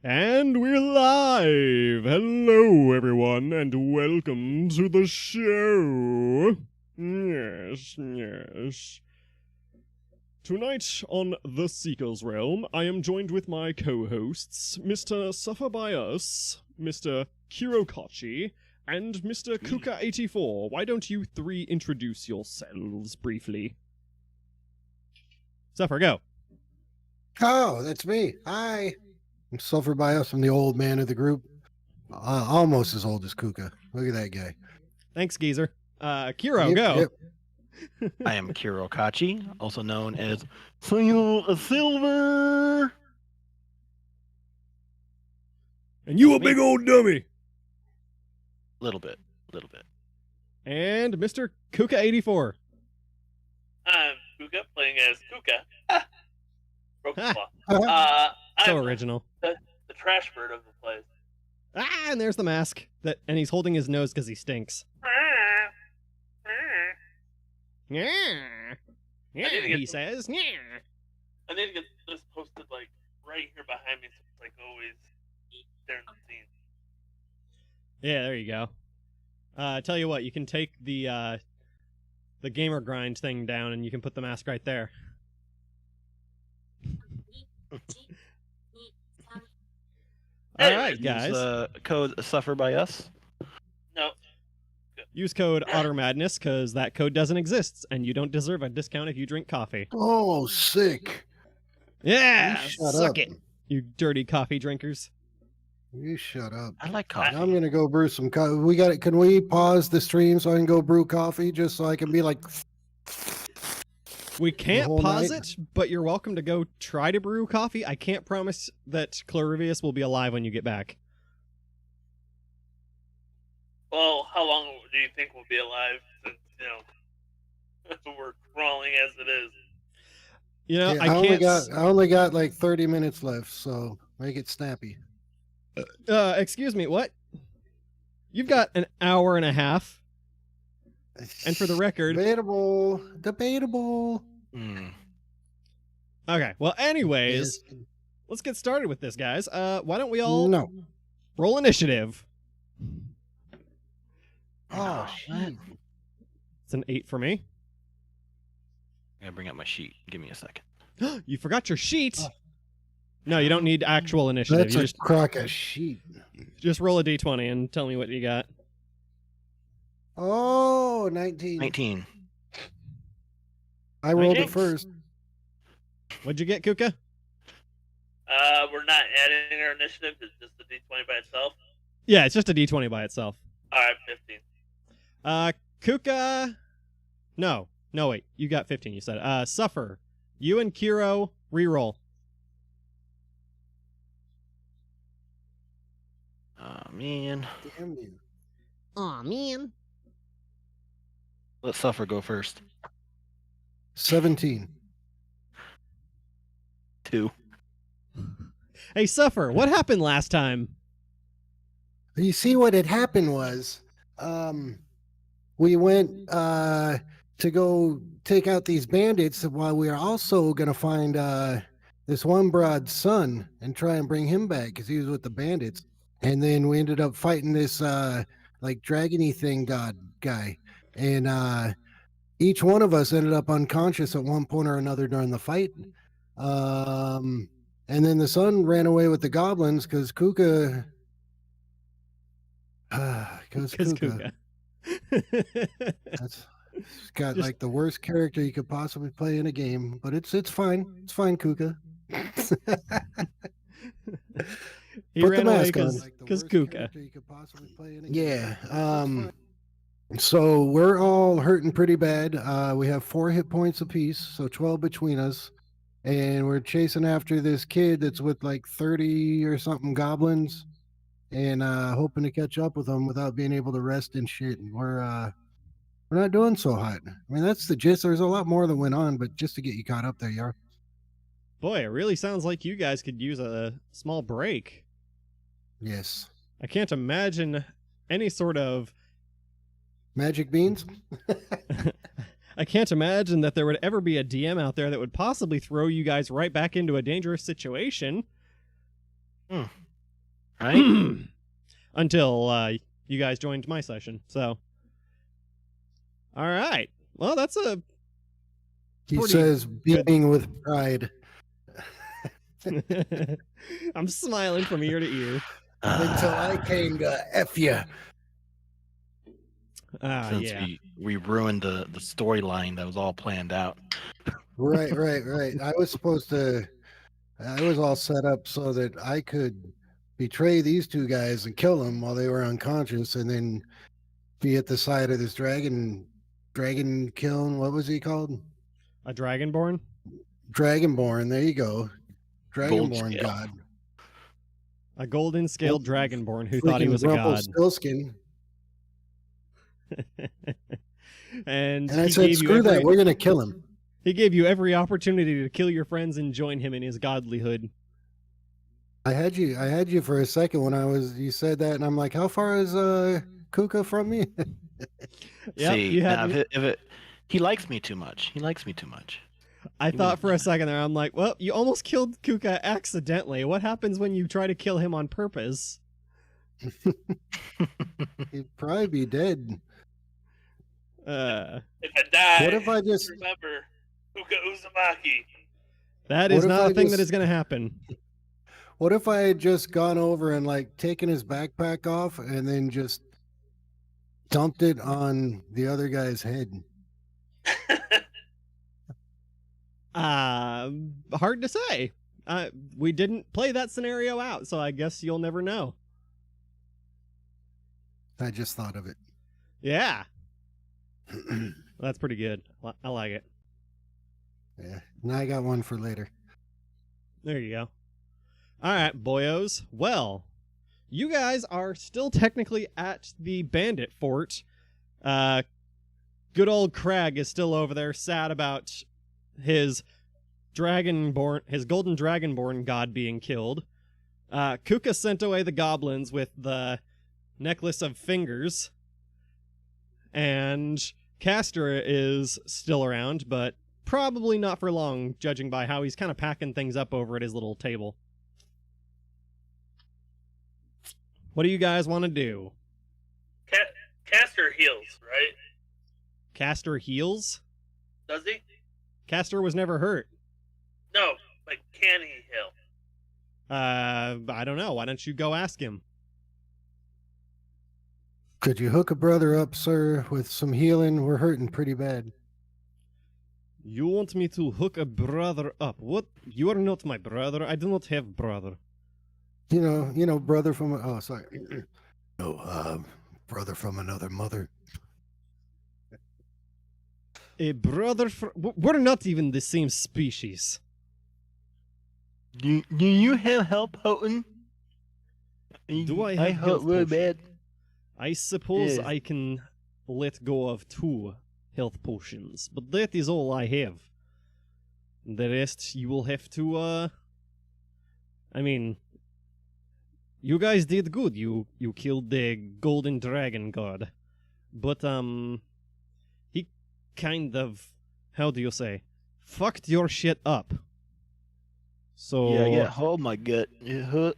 And we're live! Hello, everyone, and welcome to the show! Yes. Tonight on The Seeker's Realm, I am joined with my co-hosts, Mr. Supherbyus, Mr. KiroKatchi, and Mr. Kouka84. Why don't you three introduce yourselves briefly? Supher, go. Oh, that's me. Hi. I'm Supherbyus. I'm the old man of the group. Almost as old as Kouka. Look at that guy. Thanks, geezer. Kiro, go. Yep. I am KiroKatchi, also known as Siyo Silver. And you a big old dummy. Little bit. And Mr. Kouka84. I'm Kouka, playing as Kouka. Brokenclaw. So I'm original. the trash bird of the place. Ah, and there's the mask. And he's holding his nose because he stinks. Yeah. Yeah, he says. Yeah. I need to get this posted like right here behind me, so it's like always there in the scene. Yeah, there you go. Tell you what, you can take the gamer grind thing down, and you can put the mask right there. All right, guys. Use code Supherbyus. No. Use code OtterMadness, because that code doesn't exist, and you don't deserve a discount if you drink coffee. Oh, sick. Yeah, You shut suck up. it, you dirty coffee drinkers. You shut up. I like coffee. I'm gonna go brew some coffee. We got it. Can we pause the stream so I can go brew coffee, just so I can be like? We can't whole pause night? it, but you're welcome to go try to brew coffee. I can't promise that Clorivious will be alive when you get back. Well, how long do you think we'll be alive? Since we're crawling as it is. You know, Yeah, I can't. I only got like 30 minutes left, so make it snappy. Excuse me, what? You've got an hour and a half. And for the record... Debatable. Okay, well, anyways, Yes. let's get started with this, guys. Why don't we all No. roll initiative? Oh, shit. It's an 8 for me. I gotta bring up my sheet. Give me a second. You forgot your sheet. Oh. No, you don't need actual initiative. That's You a crock of sheet. just roll a d20 and tell me what you got. Oh, 19. 19. I rolled it Jinx. first. What'd you get, Kouka? We're not adding our initiative. It's just the D20 by itself. Yeah, it's just a d20 by itself. All right, 15. Kouka... No, wait. You got 15, you said. Suffer. You and Kiro, reroll. Oh, man. Damn you. Aw, man. Let Suffer go first. 17. 2. Hey, Suffer, what happened last time? You see, what had happened was, we went to go take out these bandits while we were also going to find this one broad's son and try and bring him back because he was with the bandits. And then we ended up fighting this like dragony thing god guy. And each one of us ended up unconscious at one point or another during the fight. And then the son ran away with the goblins because Kouka... Because Kouka. That's he's got Just- like the worst character you could possibly play in a game, but it's fine. It's fine, Kouka. He Put the ran away mask on. because Kouka. Yeah. So we're all hurting pretty bad. We have 4 hit points apiece, so 12 between us. And we're chasing after this kid that's with like 30 or something goblins and hoping to catch up with them without being able to rest and shit. And we're not doing so hot. I mean, that's the gist. There's a lot more that went on, but just to get you caught up there, you are. Boy, it really sounds like you guys could use a small break. Yes. I can't imagine any sort of... Magic beans? I can't imagine that there would ever be a DM out there that would possibly throw you guys right back into a dangerous situation. Right? Until you guys joined my session. So, all right. Well, that's a He pretty says, good- beaming with pride. I'm smiling from ear to ear. Until I came to F you. Since Yeah. we ruined the storyline that was all planned out. Right. I was all set up so that I could betray these two guys and kill them while they were unconscious, and then be at the side of this dragon kiln. What was he called? A dragonborn? Dragonborn. There you go. Gold Dragonborn scale. god. A golden scaled Well, dragonborn who thought he Freaking was a god. Rumpelstiltskin. And And I he said, gave you screw that. every- We're going to kill him. He gave you every opportunity to kill your friends and join him in his godlyhood. I had you for a second when you said that, and I'm like, how far is Kouka from me? Yep, See, you had now me. he likes me too much. He likes me too much. I thought for a second there, I'm like, well, you almost killed Kouka accidentally. What happens when you try to kill him on purpose? He'd probably be dead. If I die, What if I just remember Kouka Uzumaki. That What is if not I a thing that just- is going to happen. What if I had just gone over and like taken his backpack off and then just dumped it on the other guy's head? Hard to say. We didn't play that scenario out, so I guess you'll never know. I just thought of it. Yeah, that's pretty good. I like it. Yeah. Now I got one for later. There you go. All right, boyos. Well, you guys are still technically at the bandit fort. Good old Crag is still over there, sad about his golden dragonborn god being killed. Kouka sent away the goblins with the necklace of fingers. And Castor is still around, but probably not for long, judging by how he's kind of packing things up over at his little table. What do you guys want to do? Castor heals, right? Castor heals? Does he? Castor was never hurt. No, but can he heal? I don't know. Why don't you go ask him? Could you hook a brother up, sir, with some healing? We're hurting pretty bad. You want me to hook a brother up? What? You are not my brother. I do not have brother. You know, brother from sorry. No, brother from another mother. A brother from... We're not even the same species. Do you have help, Houghton? Do I I have hurt health really potion? bad. I suppose Yes. I can let go of 2 health potions, but that is all I have. The rest you will have to, I mean, you guys did good. You killed the golden dragon god. But, he kind of, how do you say, fucked your shit up. So, Yeah, hold my gut. It hurt.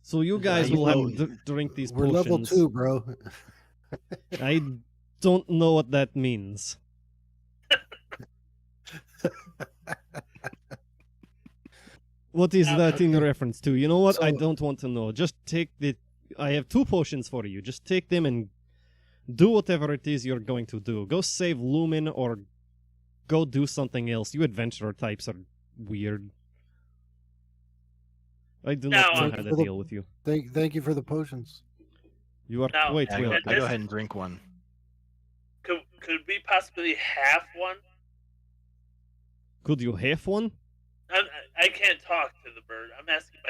so you guys you will know- have to drink these We're potions. level 2, bro. I don't know what that means. What is that in reference to? You know what? I So- don't want to know. Just take the... I have 2 potions for you. Just take them and do whatever it is you're going to do. Go save Lumin or go do something else. You adventurer types are weird. I do not Now, know how to deal with you. Thank you for the potions. You are Now, quite I welcome. go ahead and drink one. Could we possibly have one? Could you have one? I can't talk to the bird. I'm asking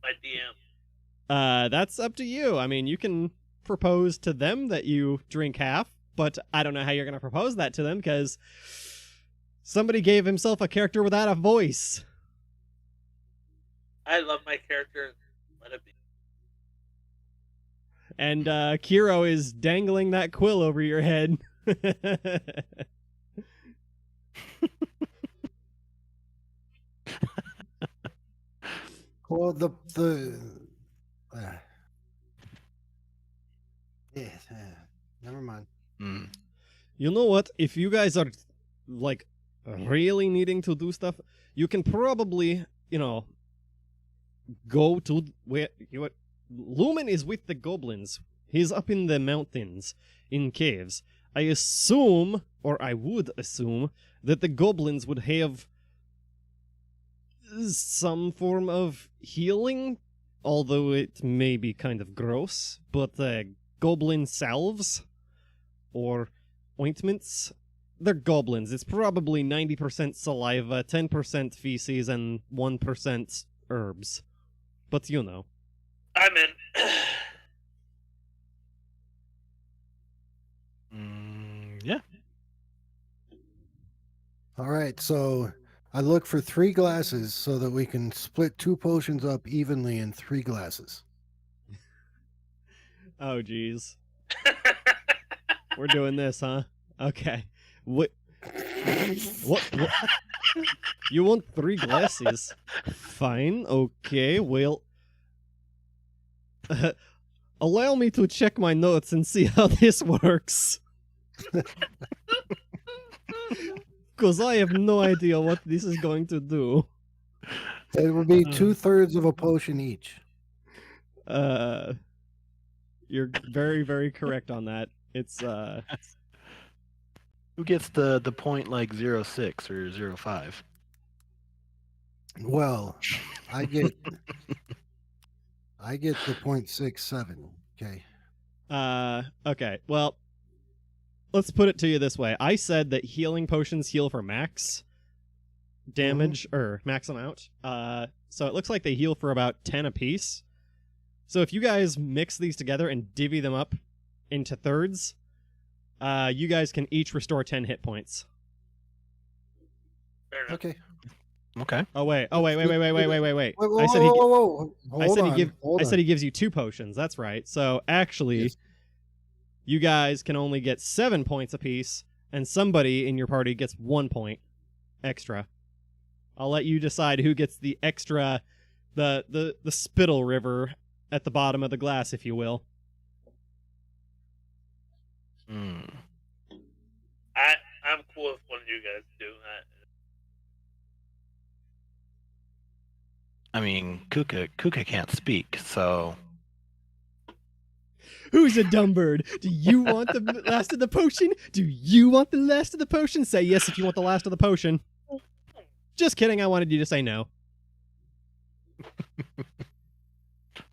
my DM. That's up to you. I mean, you can propose to them that you drink half, but I don't know how you're going to propose that to them because somebody gave himself a character without a voice. I love my character. Let it be. And Kiro is dangling that quill over your head. Well, the Yeah, never mind. Hmm. You know what? If you guys are, like, really needing to do stuff, you can probably, go to where Lumin is with the goblins. He's up in the mountains, in caves. I assume, or I would assume, that the goblins would have some form of healing, although it may be kind of gross, but goblin salves or ointments, they're goblins. It's probably 90% saliva, 10% feces, and 1% herbs. But you know. I'm in. Yeah. All right, so I look for 3 glasses so that we can split 2 potions up evenly in 3 glasses. Oh, jeez. We're doing this, huh? Okay. What? You want 3 glasses? Fine, okay, well... allow me to check my notes and see how this works. Because I have no idea what this is going to do. It would be 2/3 of a potion each. You're very, very correct on that. It's, Who gets the point like 0.6 or 0.5? Well, I get the 0.67. Okay. Okay, well, let's put it to you this way. I said that healing potions heal for max damage, or max amount. So it looks like they heal for about 10 apiece. So if you guys mix these together and divvy them up into thirds, you guys can each restore 10 hit points. Fair enough. Okay. Okay. Oh wait. Wait. Whoa, I said he whoa. I said he gives you 2 potions. That's right. So actually, Yes. you guys can only get 7 points apiece, and somebody in your party gets 1 point extra. I'll let you decide who gets the extra, the spittle river at the bottom of the glass, if you will. Hmm. I'm cool with one of you guys doing that. I mean, Kouka can't speak, so Who's a dumb bird? Do you want the last of the potion? Do you want the last of the potion? Say yes if you want the last of the potion. Just kidding. I wanted you to say no.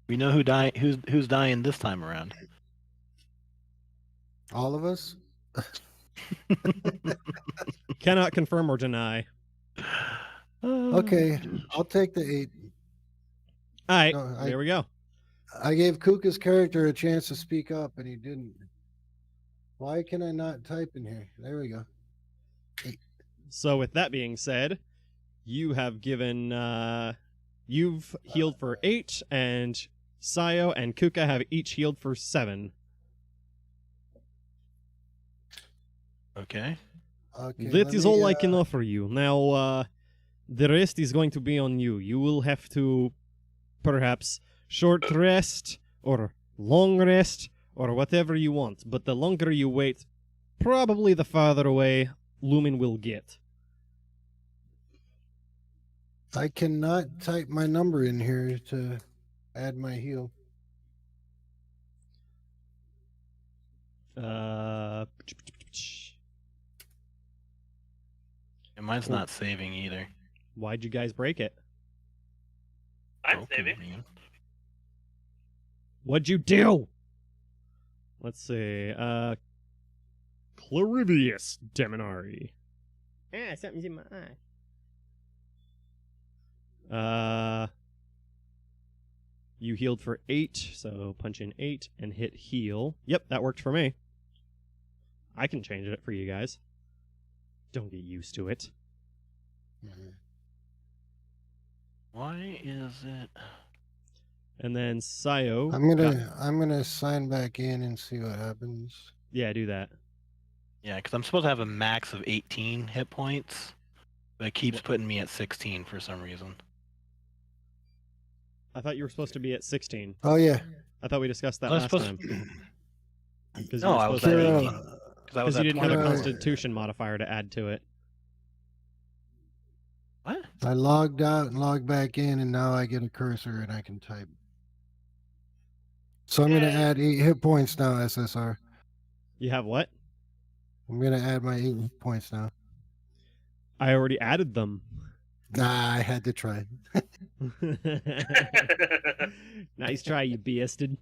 we know who's dying this time around. All of us? Cannot confirm or deny. Okay, I'll take the 8. All right, No, there we go. I gave Kouka's character a chance to speak up, and he didn't. Why can I not type in here? There we go. 8. So with that being said, you have given, you've healed for 8, and Siyo and Kouka have each healed for 7. Okay. Okay, That let is me, all I can offer you. Now, the rest is going to be on you. You will have to, perhaps, short rest, or long rest, or whatever you want. But the longer you wait, probably the farther away Lumin will get. I cannot type my number in here to add my heal. And mine's not saving either. Why'd you guys break it? I'm Okay, saving. man. What'd you do? Let's see. Clorivious, Demonary. Ah, something's in my eye. You healed for 8, so punch in 8 and hit heal. Yep, that worked for me. I can change it for you guys. Don't get used to it. Why is it? And then Siyo. I'm gonna sign back in and see what happens. Yeah, do that. Yeah, because I'm supposed to have a max of 18 hit points, but it keeps putting me at 16 for some reason. I thought you were supposed to be at 16. Oh yeah. I thought we discussed that I was last supposed time. Because No, I was to at Kiro, 18. Because I was you at didn't have a 20. Constitution modifier to add to it. What? I logged out and logged back in, and now I get a cursor and I can type. So I'm gonna add 8 hit points now, SSR. You have what? I'm gonna add my 8 hit points now. I already added them. Nah, I had to try. Nice try, you bastard.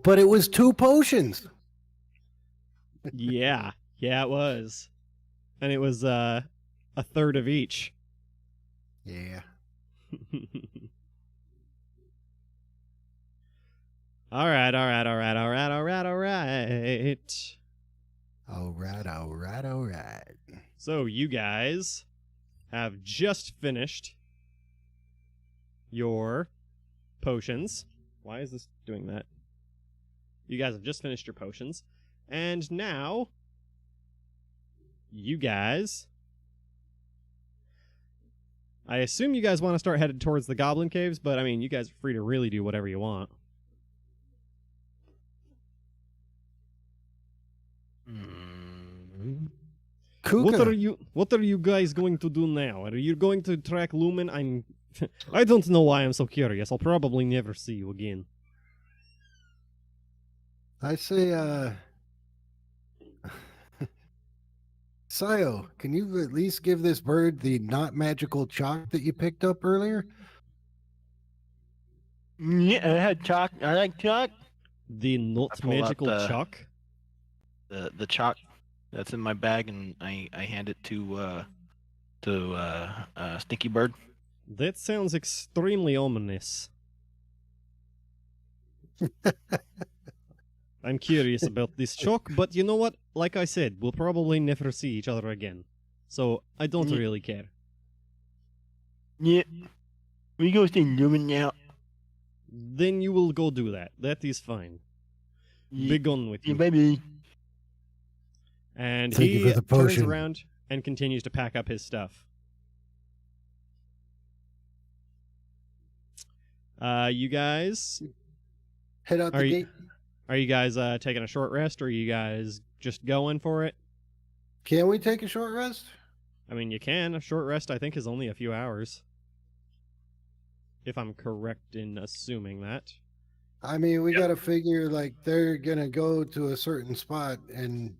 But it was 2 potions. Yeah, it was. And it was a third of each. Yeah. All right. All right. So you guys have just finished your potions. Why is this doing that? You guys have just finished your potions. And now you guys, I assume you guys want to start headed towards the Goblin Caves, but I mean, you guys are free to really do whatever you want. Kouka. What are you guys going to do now? Are you going to track Lumin? I don't know why I'm so curious. I'll probably never see you again. I say, Siyo, can you at least give this bird the not magical chalk that you picked up earlier? Yeah, I had chalk. I like chalk. The not I pull out magical the- chalk? The chalk that's in my bag, and I hand it to Stinky Bird. That sounds extremely ominous. I'm curious about this chalk, but you know what? Like I said, we'll probably never see each other again. So I don't Mm. really care. Yeah. We go see Lumin now. Then you will go do that. That is fine. Be gone with Yeah, you. baby. And Thank you he for the turns potion. around and continues to pack up his stuff. You guys, Head out Are the you- gate. are you guys taking a short rest, or are you guys just going for it? Can we take a short rest? I mean, you can. A short rest, I think, is only a few hours. If I'm correct in assuming that. I mean, we Yep. got to figure like they're going to go to a certain spot and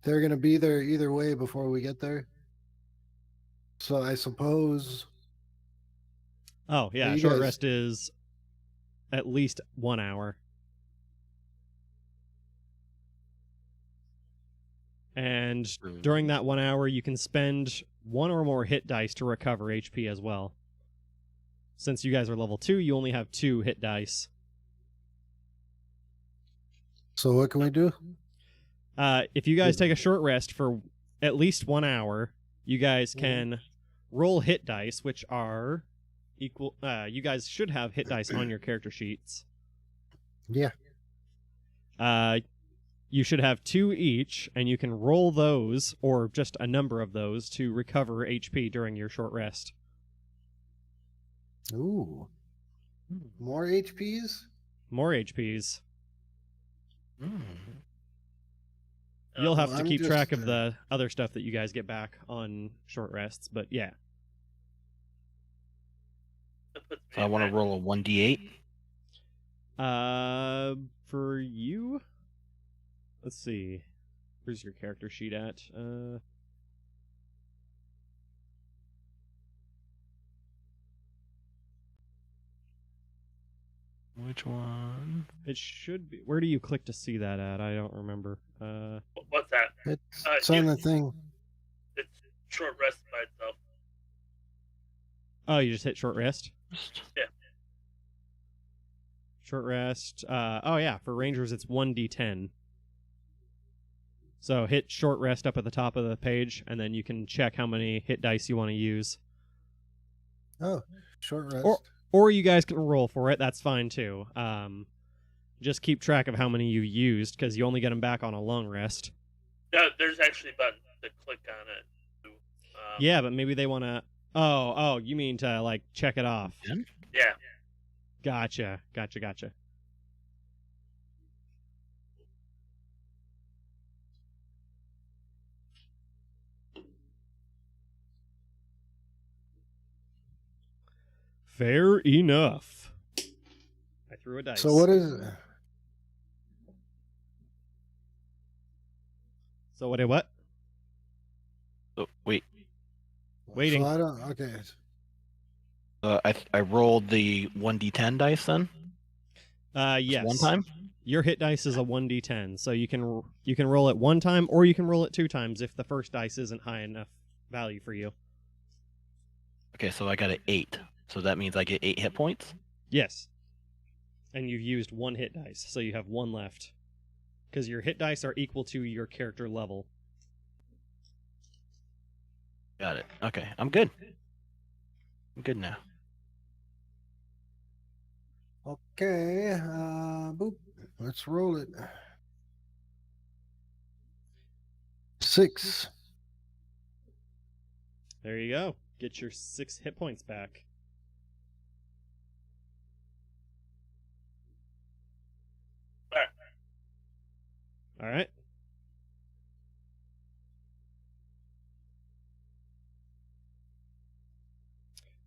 they're going to be there either way before we get there. So I suppose. Oh, yeah, you short guys- rest is at least 1 hour. And during that 1 hour, you can spend 1 or more hit dice to recover HP as well. Since you guys are level 2, you only have 2 hit dice. So what can we do? If you guys take a short rest for at least 1 hour, you guys can roll hit dice, which are equal. You guys should have hit dice on your character sheets. Yeah. You should have 2 each, and you can roll those, or just a number of those, to recover HP during your short rest. Ooh. More HPs? More HPs. Mm. You'll have well, to I'm keep track of just, the other stuff that you guys get back on short rests, but yeah. That puts me So I in want to that. roll a 1d8. For you, let's see. Where's your character sheet at? Which one? It should be. Where do you click to see that at? I don't remember. What's that? It's on the thing. It's short rest by itself. Oh, you just hit short rest. Yeah. Short rest. Oh yeah, for rangers it's 1d10. So hit short rest up at the top of the page, and then you can check how many hit dice you want to use. Oh, short rest. Or you guys can roll for it. That's fine too. Just keep track of how many you used, because you only get them back on a long rest. Yeah, there's actually a button to click on it. Yeah, but maybe they want to Oh, you mean to, like, check it off. Yeah. Gotcha. Fair enough. I threw a dice. So what is it? So what? Oh, wait. Waiting. So I don't. Okay. I rolled the 1d10 dice then. Yes. One time. Your hit dice is a 1d10, so you can roll it one time, or you can roll it 2 times if the first dice isn't high enough value for you. Okay, so I got an 8. So that means I get 8 hit points. Yes. And you've used 1 hit dice, so you have 1 left. Because your hit dice are equal to your character level. Got it. Okay, I'm good. I'm good now. Okay. Boop. Let's roll it. 6. There you go. Get your 6 hit points back. All right.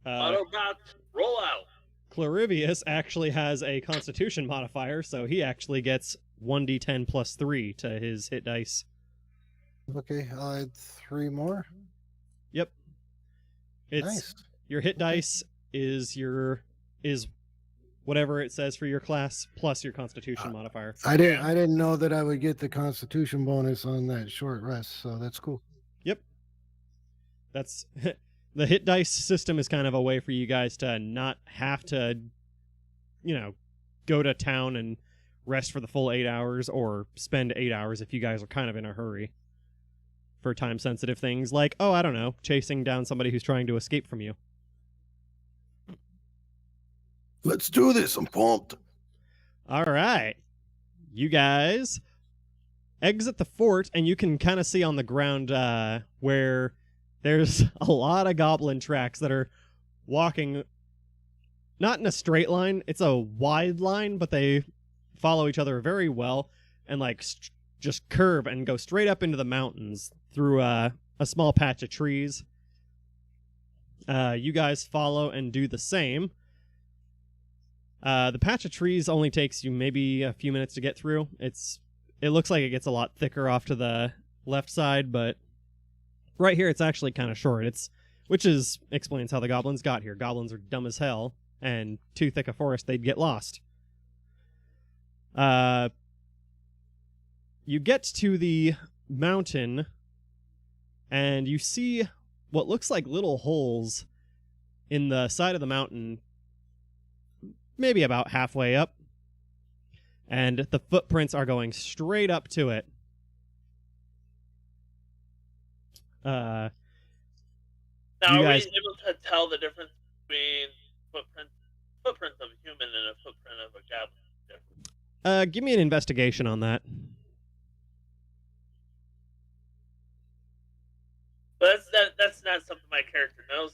Autobots, roll out. Clorivious actually has a Constitution modifier, so he actually gets 1d10 plus 3 to his hit dice. Okay, I'll add 3 more. Yep. It's Nice. your hit dice is whatever it says for your class plus your Constitution modifier. I didn't know that I would get the Constitution bonus on that short rest, so that's cool. Yep. That's the hit dice system is kind of a way for you guys to not have to, go to town and rest for the full 8 hours or spend 8 hours if you guys are kind of in a hurry for time-sensitive things like, I don't know, chasing down somebody who's trying to escape from you. Let's do this. I'm pumped. All right. You guys exit the fort, and you can kind of see on the ground where there's a lot of goblin tracks that are walking not in a straight line. It's a wide line, but they follow each other very well and just curve and go straight up into the mountains through a small patch of trees. You guys follow and do the same. The patch of trees only takes you maybe a few minutes to get through. It looks like it gets a lot thicker off to the left side, but right here it's actually kind of short. Which explains how the goblins got here. Goblins are dumb as hell, and too thick a forest, they'd get lost. You get to the mountain, and you see what looks like little holes in the side of the mountain, maybe about halfway up, and the footprints are going straight up to it. Now, you are guys- we able to tell the difference between footprints of a human and a footprint of a goblin? Give me an investigation on that. But that's not something my character knows.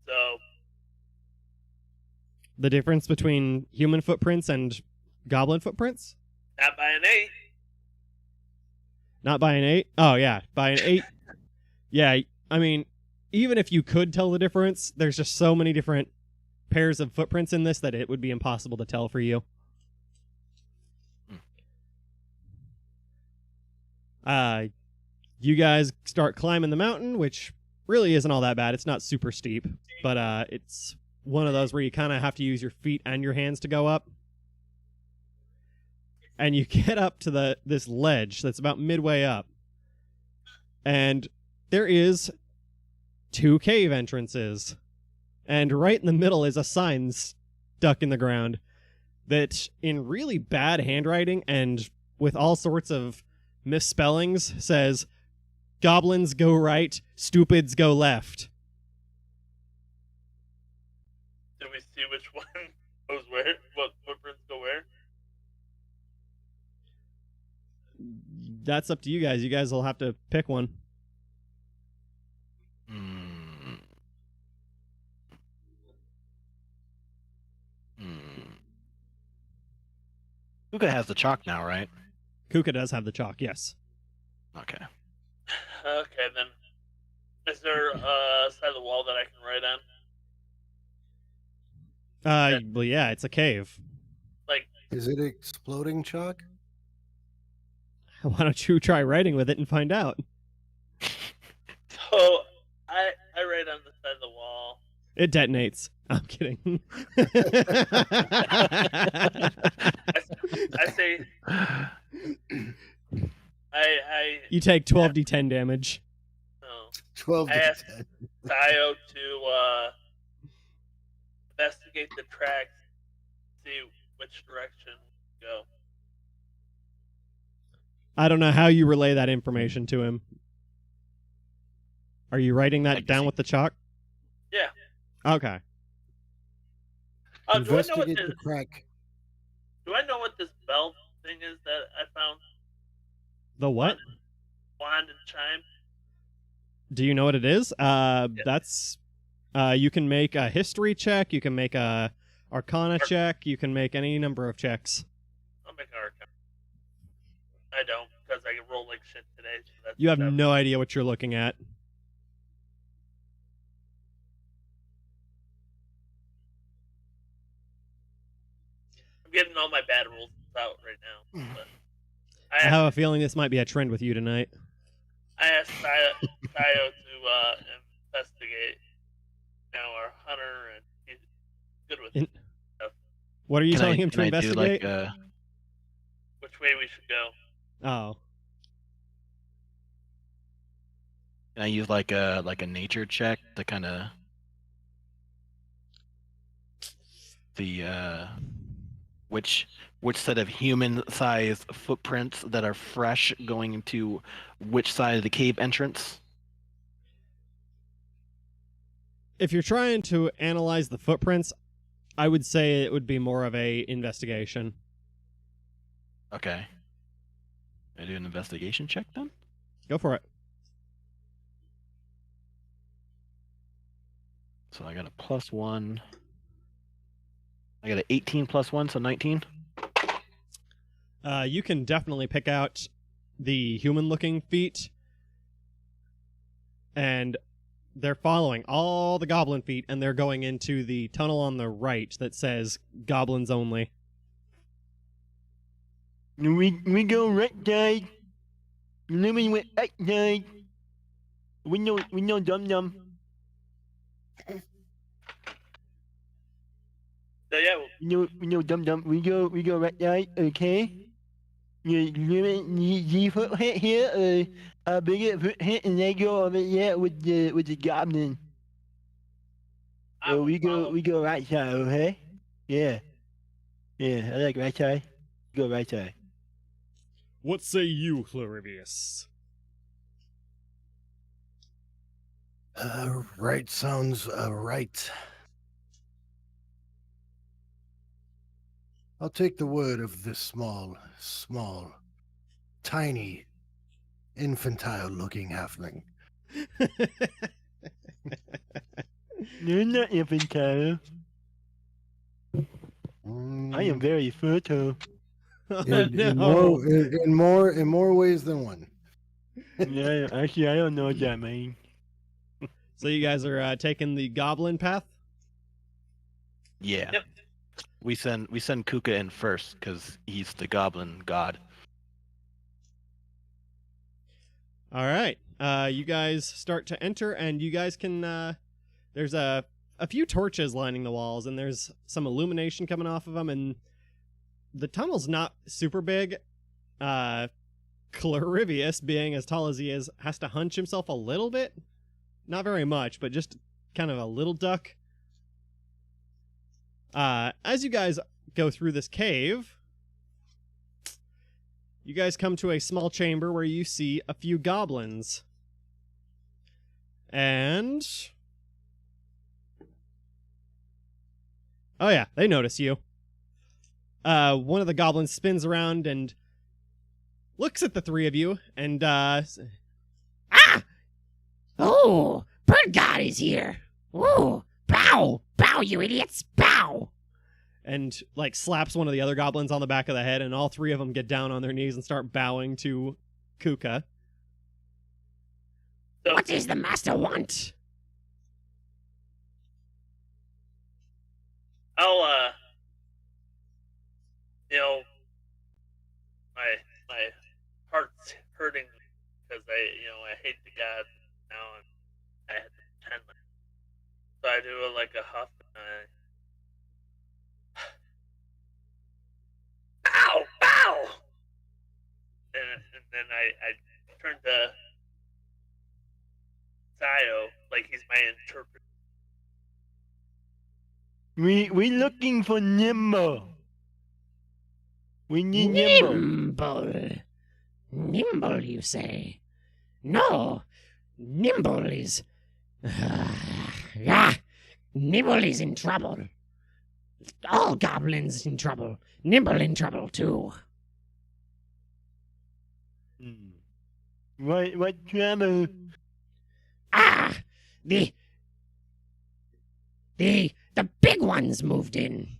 So The difference between human footprints and goblin footprints? not by an 8. Not by an 8? Oh, yeah, by an 8. Yeah, I mean, even if you could tell the difference, there's just so many different pairs of footprints in this that it would be impossible to tell for you. You guys start climbing the mountain, which really isn't all that bad. It's not super steep, but it's one of those where you kind of have to use your feet and your hands to go up. And you get up to this ledge that's about midway up. And there is 2 cave entrances. And right in the middle is a sign stuck in the ground that, in really bad handwriting and with all sorts of misspellings, says, "Goblins go right, stupids go left." Do we see which one goes where? What footprints go where? That's up to you guys. You guys will have to pick one. Kouka has the chalk now, right? Kouka does have the chalk, yes. Okay. Okay, then. Is there a side of the wall that I can write on? Well, yeah, it's a cave. Like, Is it exploding chalk? Why don't you try writing with it and find out? so I write on the side of the wall. It detonates. I'm kidding. I say, You take 12d10 damage. oh, 12 I to asked 10. Siyo to investigate the tracks, see which direction to go. I don't know how you relay that information to him. Are you writing that down with the chalk? Yeah. Okay. Do I know what Investigate this? the crack. Do I know what this bell thing is that I found? The what? Wand and chime. Do you know what it is? That's you can make a history check, you can make a arcana check, you can make any number of checks. I'll make an arcana. I don't, because I roll like shit today. So that's You have no idea what you're looking at. I'm getting all my bad rolls out right now. But I have a feeling this might be a trend with you tonight. I asked Siyo to investigate. Now our hunter, and he's good with stuff. What are you telling him to can investigate? I do like Which way we should go? Oh. can I use like a nature check to kind of the which set of human-sized footprints that are fresh going into which side of the cave entrance? If you're trying to analyze the footprints, I would say it would be more of a investigation. Okay. I do an investigation check then? Go for it. So I got a +1. I got an 18 + 1, so 19. You can definitely pick out the human-looking feet, and they're following all the goblin feet, and they're going into the tunnel on the right that says "Goblins Only." We go right side. Lumin went right side. We know dum. So yeah, We know dum. We go right side, okay? You put hit here, bring it put hit and then go over there with the goblin. I So will we follow. go right side, okay? Yeah. Yeah, I like right side. Go right side. What say you, Clorivious? Right sounds right. I'll take the word of this small, tiny, infantile-looking halfling. You're not infantile. I am very fertile. In more ways than one. Yeah, actually, I don't know what that means. So you guys are taking the goblin path? Yeah. Yep. We send Kouka in first because he's the goblin god. All right. You guys start to enter, and you guys can. There's a few torches lining the walls, and there's some illumination coming off of them, and the tunnel's not super big. Clorivious, being as tall as he is, has to hunch himself a little bit. Not very much, but just kind of a little duck. As you guys go through this cave, you guys come to a small chamber where you see a few goblins. And... oh yeah, they notice you. One of the goblins spins around and looks at the three of you and, Ah! Oh, Bird God is here. Ooh, bow, bow, you idiots, bow. and like slaps one of the other goblins on the back of the head, and all three of them get down on their knees and start bowing to Kouka. What does the master want? I'll, my heart's hurting because I hate the god now, and I had to pretend like. So I do like a huff, and ow, ow, and then I turn to Siyo like he's my interpreter. We looking for Nimble. We need Nimble. Nimble, you say? No, Nimble is... Nimble is in trouble. All goblins in trouble. Nimble in trouble, too. What trouble? The big ones moved in.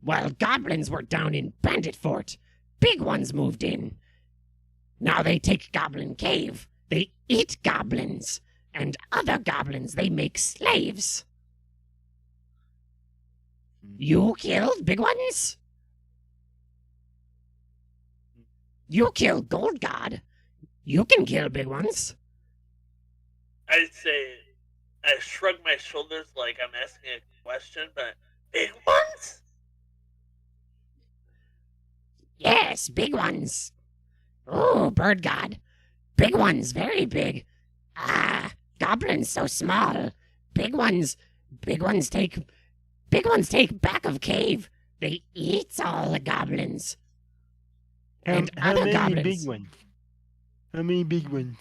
While goblins were down in Bandit Fort, big ones moved in. Now they take Goblin Cave. They eat goblins. And other goblins they make slaves. You killed big ones? You killed Gold God. You can kill big ones. I shrug my shoulders like I'm asking a question, but big ones? Yes, big ones. Oh, Bird God. Big ones, very big. Goblins so small. Big ones take back of cave. They eat all the goblins. And how other many goblins. big ones? How many big ones?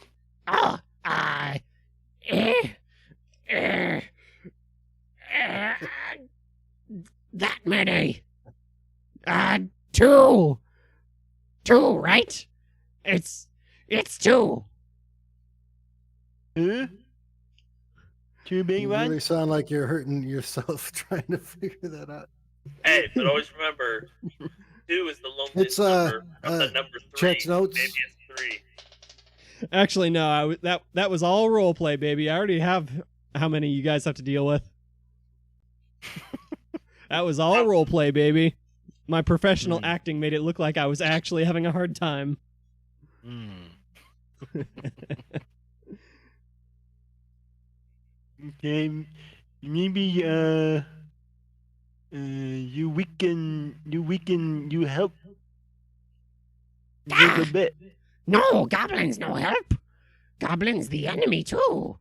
That many. Two. Two, right? It's two. Huh? Two big You ones? really sound like you're hurting yourself trying to figure that out. Hey, but always remember, 2 is the loneliest It's, number of the number 3. Chet's notes. Maybe it's 3. Actually, no, that was all roleplay, baby. I already have how many you guys have to deal with. That was all roleplay, baby. My professional acting made it look like I was actually having a hard time. Okay, maybe you help a little bit. No, goblins no help. Goblins the enemy too.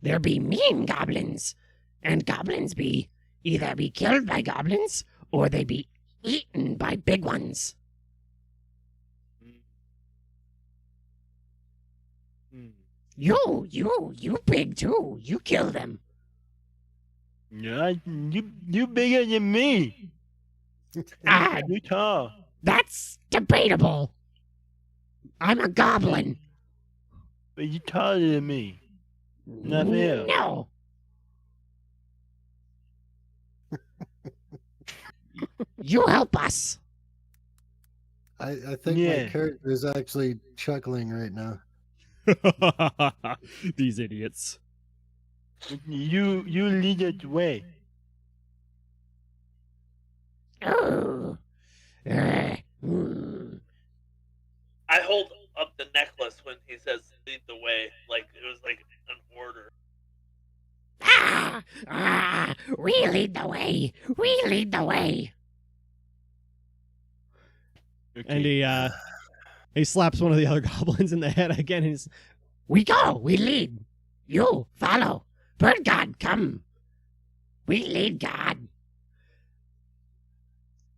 There be mean goblins. And goblins either be killed by goblins or they be eaten by big ones. You big too. You kill them. Yeah, you bigger than me. You tall. That's debatable. I'm a goblin. But you taller than me. Not fair. No. You help us. I think my character is actually chuckling right now. These idiots. You lead the way. Oh. I hold up the necklace when he says lead the way, like it was like an order. We lead the way. We lead the way. Okay. And he slaps one of the other goblins in the head again. And he's, we go. We lead. You follow. Bird God, come. We lead God.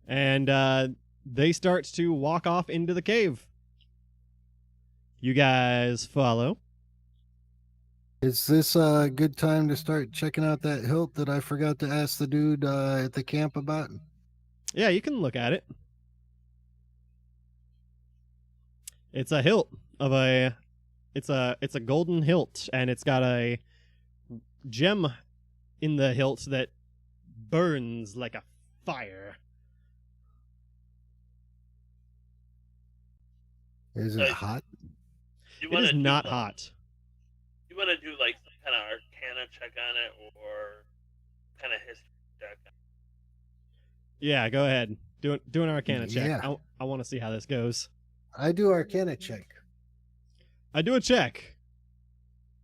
And they start to walk off into the cave. You guys follow. Is this a good time to start checking out that hilt that I forgot to ask the dude at the camp about? Yeah, you can look at it. It's a hilt of a it's a golden hilt, and it's got a gem in the hilt that burns like a fire. Is it Like- hot? You It wanna is do, not like- hot. You want to do like some kind of Arcana check on it, or kind of history check. Yeah, go ahead. Do an Arcana check. Yeah. I want to see how this goes. I do Arcana check. I do a check.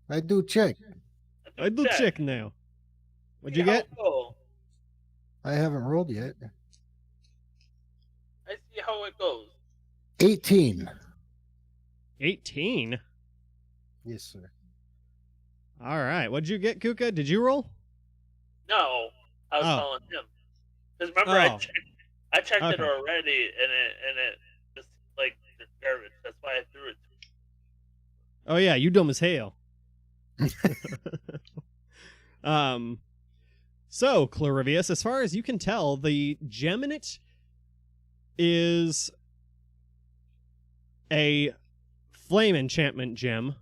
I do check. I do check now. What'd you See how get? it go. I haven't rolled yet. I see how it goes. 18. 18. Yes, sir. All right. What'd you get, Kouka? Did you roll? No, I was Oh. calling him. Because remember, Oh. I checked it Okay. already, and it just like garbage. That's why I threw it. Oh yeah, you dumb as hell. So Clorivious, as far as you can tell, the gem in it is a flame enchantment gem.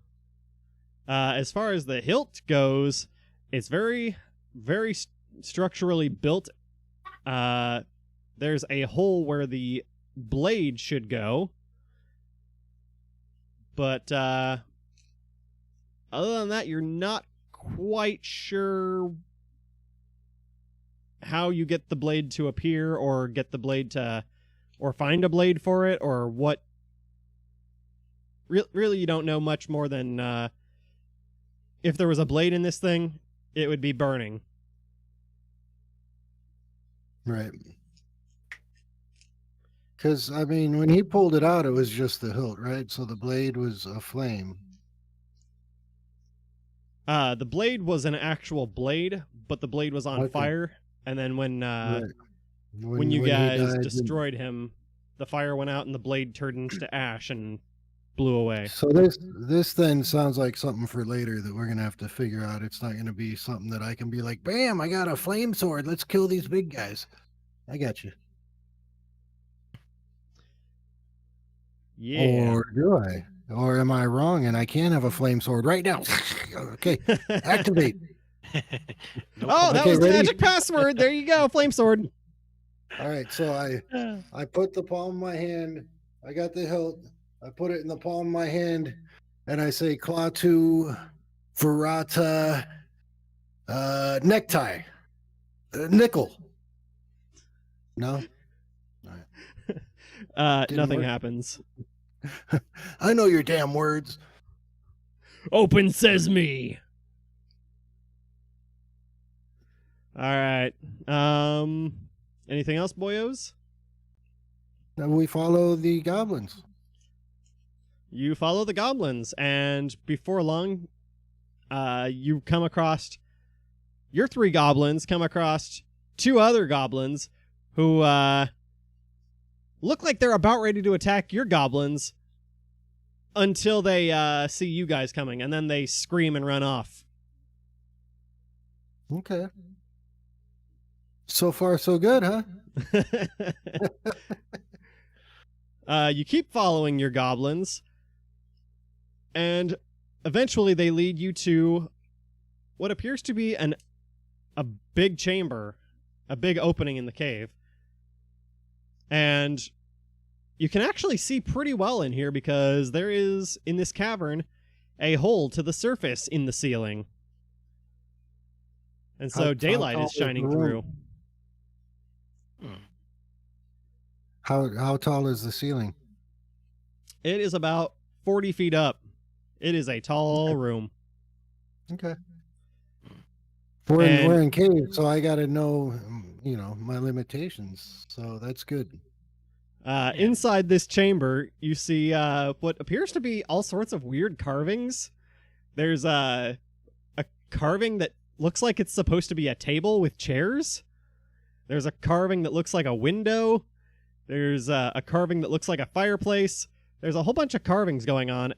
As far as the hilt goes, it's very, very structurally built. There's a hole where the blade should go. But other than that, you're not quite sure how you get the blade to appear, or get the blade to, or find a blade for it, or what. Really, you don't know much more than if there was a blade in this thing, it would be burning. Right. Because, I mean, when he pulled it out, it was just the hilt, right? So the blade was a flame. The blade was an actual blade, but the blade was on Okay. fire. And then when Right. when you he guys died, then- destroyed him, the fire went out and the blade turned into ash and blew away. So this then sounds like something for later that we're going to have to figure out. It's not going to be something that I can be like, bam, I got a flame sword. Let's kill these big guys. I got you. Yeah. Or do I? Or am I wrong and I can have a flame sword right now? Okay, activate. No Oh, that Okay, was the ready? magic password. There you go, flame sword. All right, so I put the palm of my hand. I got the hilt. I put it in the palm of my hand, and I say Klaatu, Verata, necktie, nickel. No, Didn't Nothing work. happens. I know your damn words. Open sesame. All right. Anything else, boyos? Then we follow the goblins. You follow the goblins, and before long, you come across your 3 goblins come across 2 other goblins who look like they're about ready to attack your goblins until they see you guys coming, and then they scream and run off. Okay. So far, so good, huh? You keep following your goblins, and eventually they lead you to what appears to be a big chamber, a big opening in the cave. And you can actually see pretty well in here because there is, in this cavern, a hole to the surface in the ceiling. And so How daylight tall is is the shining room? through. How tall is the ceiling? It is about 40 feet up. It is a tall room. Okay. And- We're in cave, so I got to know, my limitations. So that's good. Inside this chamber, you see what appears to be all sorts of weird carvings. There's a carving that looks like it's supposed to be a table with chairs. There's a carving that looks like a window. There's a carving that looks like a fireplace. There's a whole bunch of carvings going on.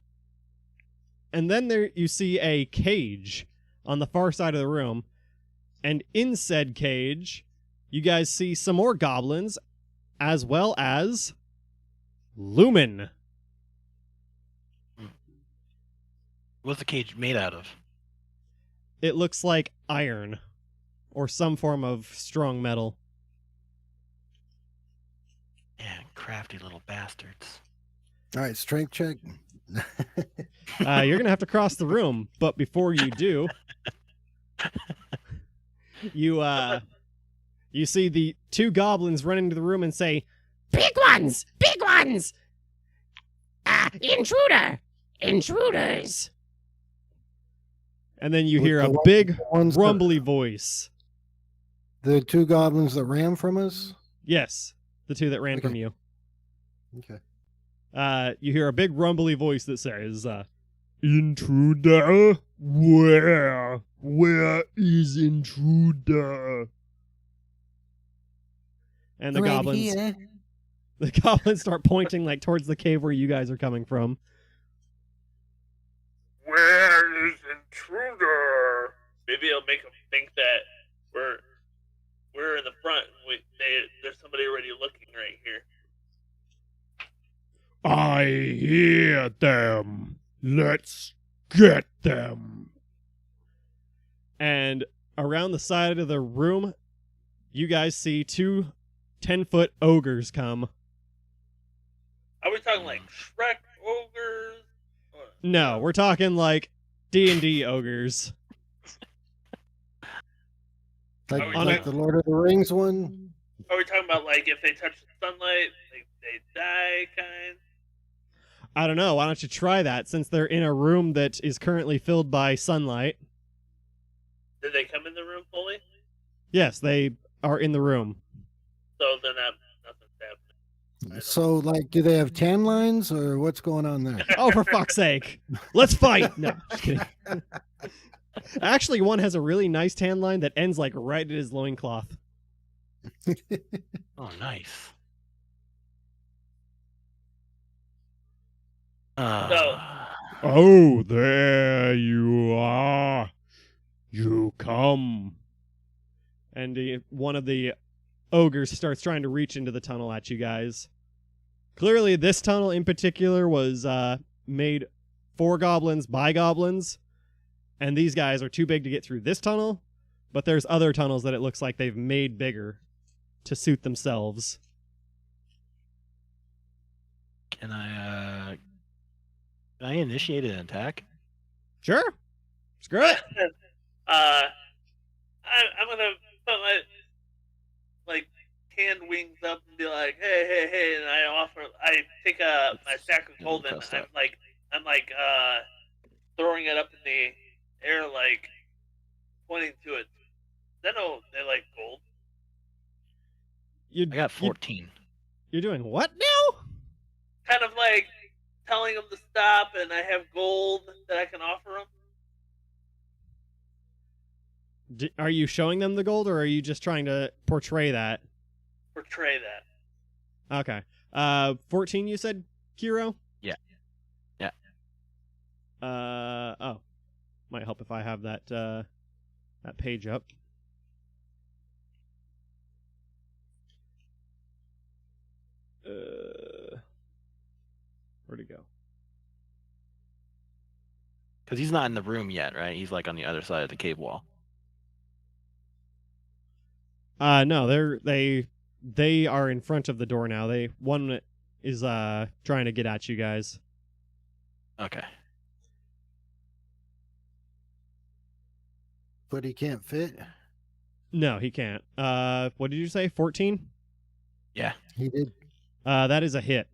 And then there you see a cage on the far side of the room. And in said cage, you guys see some more goblins, as well as Lumin. What's the cage made out of? It looks like iron or some form of strong metal. Man, crafty little bastards. All right, strength check. You're gonna have to cross the room, but before you do, you see the two goblins run into the room and say, Big ones! Big ones! Intruder! Intruders! and then you With hear the a one- big the ones that- rumbly voice. The two goblins that ran from us. Yes, the two that ran Okay. from you. Okay. You hear a big rumbly voice that says, Intruder? Where? Where is Intruder? And the goblins start pointing like towards the cave where you guys are coming from. Where is Intruder? Maybe it'll make them think that we're in the front. There's somebody already looking right here. I hear them. Let's get them. And around the side of the room, you guys see two 10-foot ogres come. Are we talking like Shrek ogres? What? No, we're talking like D&D ogres. Like, Are we On like a- the Lord of the Rings one. Are we talking about like if they touch the sunlight, they die kind? I don't know. Why don't you try that since they're in a room that is currently filled by sunlight? Did they come in the room fully? Yes, they are in the room. So they're nothing's happening. So, like, do they have tan lines or what's going on there? Oh, for fuck's sake. Let's fight. No, just kidding. Actually, one has a really nice tan line that ends like right at his loincloth. Oh, nice. Oh, there you are. You come. And one of the ogres starts trying to reach into the tunnel at you guys. Clearly, this tunnel in particular was made for goblins by goblins. And these guys are too big to get through this tunnel. But there's other tunnels that it looks like they've made bigger to suit themselves. Can I initiate an attack? Sure. Screw it. I'm gonna put my like hand wings up and be like, hey, and I take my stack of gold and I'm throwing it up in the air, like pointing to it. They know they like gold. I got 14. You're doing what now? Kind of like telling them to stop, and I have gold that I can offer them. Are you showing them the gold, or are you just trying to portray that? Portray that. Okay. 14 you said, Kiro? Yeah. Yeah. Oh. Might help if I have that page up. Where'd it go? Because he's not in the room yet, right? He's like on the other side of the cave wall. No, they are in front of the door now. One is trying to get at you guys. Okay. But he can't fit. No, he can't. What did you say? 14? Yeah. He did. That is a hit.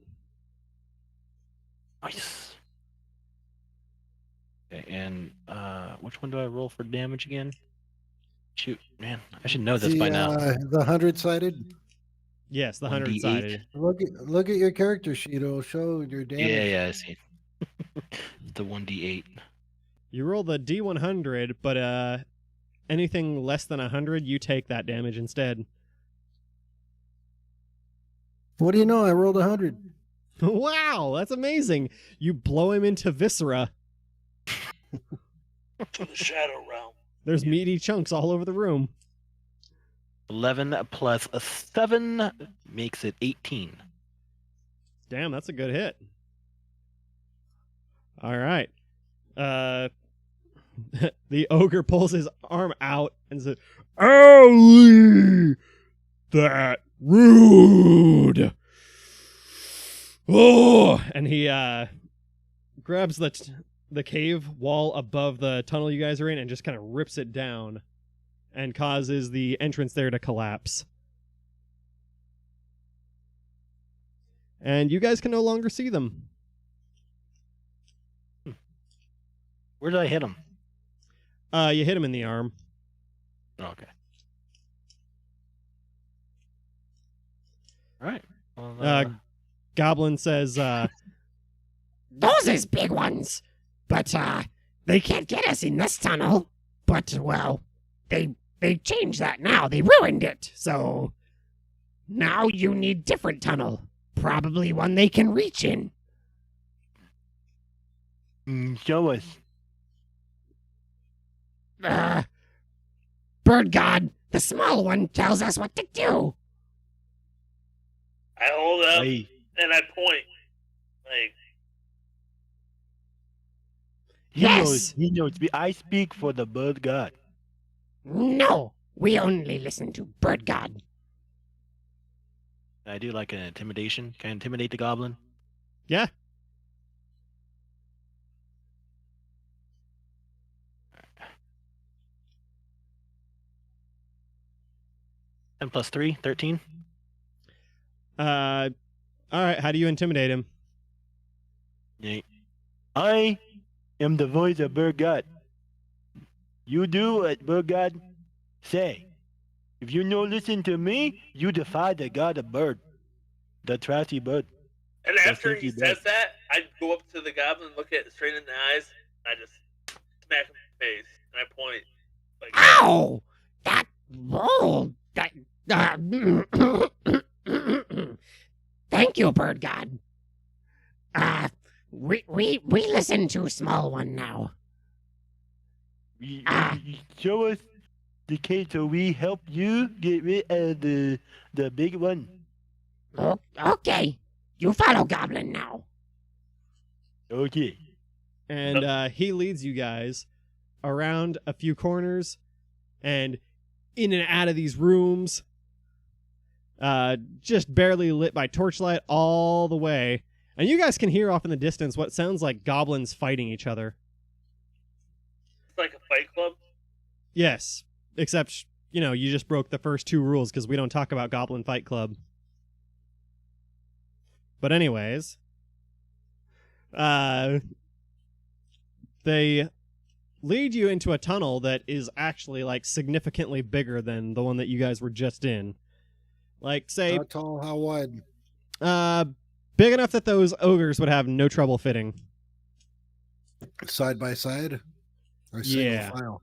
Nice. Okay, and which one do I roll for damage again? Shoot, man, I should know this by now. The 100-sided. Yes, the 1d8. 100-sided. Look at your character sheet. It'll show your damage. Yeah, I see. The 1d8. You roll the D100, but anything less than 100, you take that damage instead. What do you know? I rolled 100. Wow, that's amazing. You blow him into viscera. To the shadow realm. There's meaty chunks all over the room. 11 plus 7 makes it 18. Damn, that's a good hit. All right. The ogre pulls his arm out and says, "Owly! That rude! Oh! And he grabs the cave wall above the tunnel you guys are in and just kind of rips it down and causes the entrance there to collapse. And you guys can no longer see them. Where did I hit him? You hit him in the arm. Oh, okay. All right. Well, Goblin says, Those is big ones. But, they can't get us in this tunnel. But, well, they changed that now. They ruined it. So, now you need different tunnel. Probably one they can reach in. show us. Bird God, the small one, tells us what to do. I hold up Hey, and I point. Like, Yes. He knows. I speak for the bird god. No, we only listen to Bird God. I do like an intimidation. Can I intimidate the goblin? yeah. And plus 3, 13. All right, how do you intimidate him? Yeah. I am the voice of bird god. You do what bird god say. If you no listen to me, you defy the god of bird. The trashy bird. and That's after he what he says does. that, I go up to the goblin, look it straight in the eyes, and I just smack him in the face, and I point. Like, Ow! That. Oh, that. Thank you, Bird God. We listen to Small One now. Show us the case so we help you get rid of the big one. Okay, you follow Goblin now. Okay. And he leads you guys around a few corners and in and out of these rooms, just barely lit by torchlight all the way. And you guys can hear off in the distance what sounds like goblins fighting each other. it's like a fight club. Yes, except, you just broke the first 2 rules because we don't talk about Goblin Fight Club. But anyways, they lead you into a tunnel that is actually, like, significantly bigger than the one that you guys were just in. Like, say, How tall, how wide? big enough that those ogres would have no trouble fitting. Side by side? Or single Yeah. file?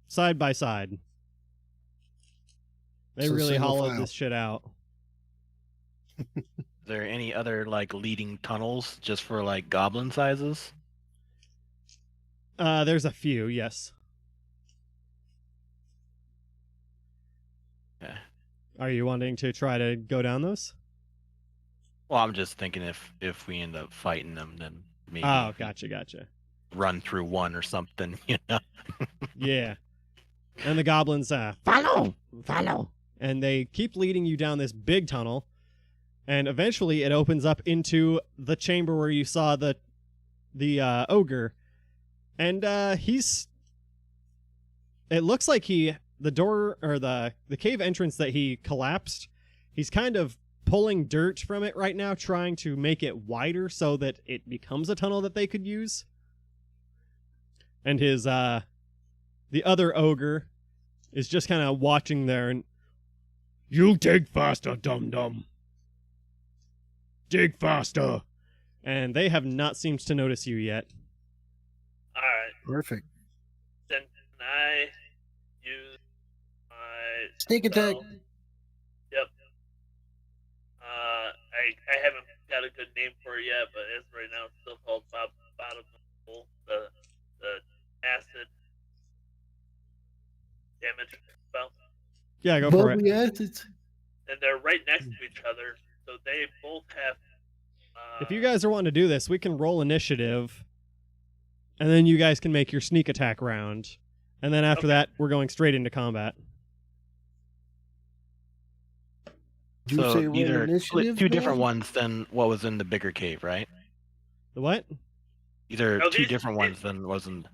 Side by side. They So really single hollowed file. this shit out. Is there any other like leading tunnels just for like goblin sizes? There's a few, yes. Yeah. Are you wanting to try to go down those? Well, I'm just thinking if we end up fighting them, then maybe Oh, gotcha. run through one or something, you know. Yeah. And the goblins, Follow. and they keep leading you down this big tunnel, and eventually it opens up into the chamber where you saw the ogre, and he's. It looks like the door or the cave entrance that he collapsed. He's kind of pulling dirt from it right now, trying to make it wider so that it becomes a tunnel that they could use. And his the other ogre is just kind of watching there and, "You dig faster, dum-dum. Dig faster." And they have not seemed to notice you yet. Alright, Perfect. then can I use my Sneak attack. spell? Yep. I haven't got a good name for it yet, but as right now it's still called Bottom Hole, the acid damage spell. Yeah, go for it. Bubbly acids. And they're right next to each other, so they both have If you guys are wanting to do this, we can roll initiative, and then you guys can make your sneak attack round. And then after Okay. that, we're going straight into combat. Did you So say roll these are initiative? two different man? ones than what was in the bigger cave, right? The what? These are No, two these- different ones than was in.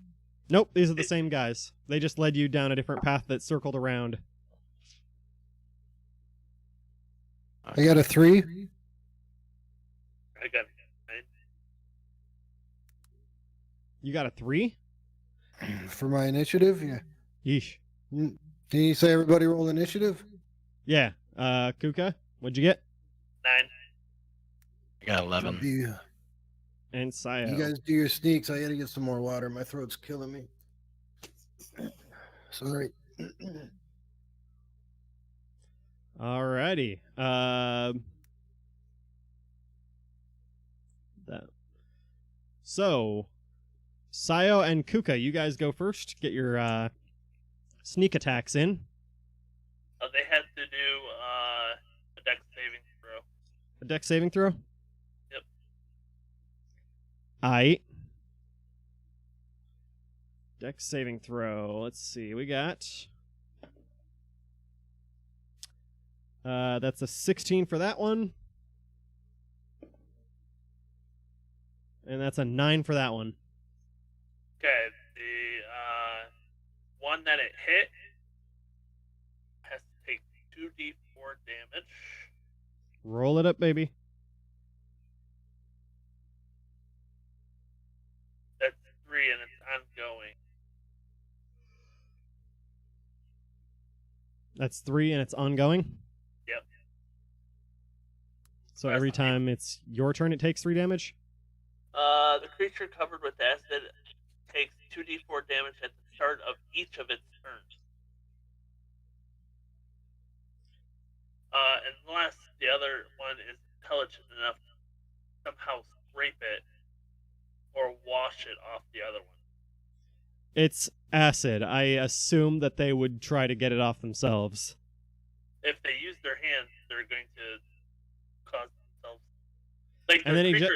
Nope, these are the same guys. They just led you down a different path that circled around. I got a 3. I got 9. You got a 3? For my initiative, yeah. Yeesh. Can you say everybody roll initiative? Yeah. Kouka, what'd you get? 9. I got 11. You And Siyo. guys do your sneaks. I gotta get some more water. My throat's killing me. Sorry. Alrighty. That. So, Siyo and Kouka, you guys go first. Get your sneak attacks in. They had to do a dex saving throw. A dex saving throw. Yep. Aight. Dex saving throw. Let's see. We got. That's a 16 for that one. And that's a 9 for that one. Okay, the one that it hit has to take 2d4 damage. Roll it up, baby. That's 3 and it's ongoing. That's 3 and it's ongoing. Yep. So That's every fine. time it's your turn, it takes 3 damage. The creature covered with acid takes 2d4 damage at the start of each of its turns. Unless the other one is intelligent enough to somehow scrape it or wash it off the other one. It's acid. I assume that they would try to get it off themselves. If they use their hands, they're going to cause themselves. Like And the then he creature,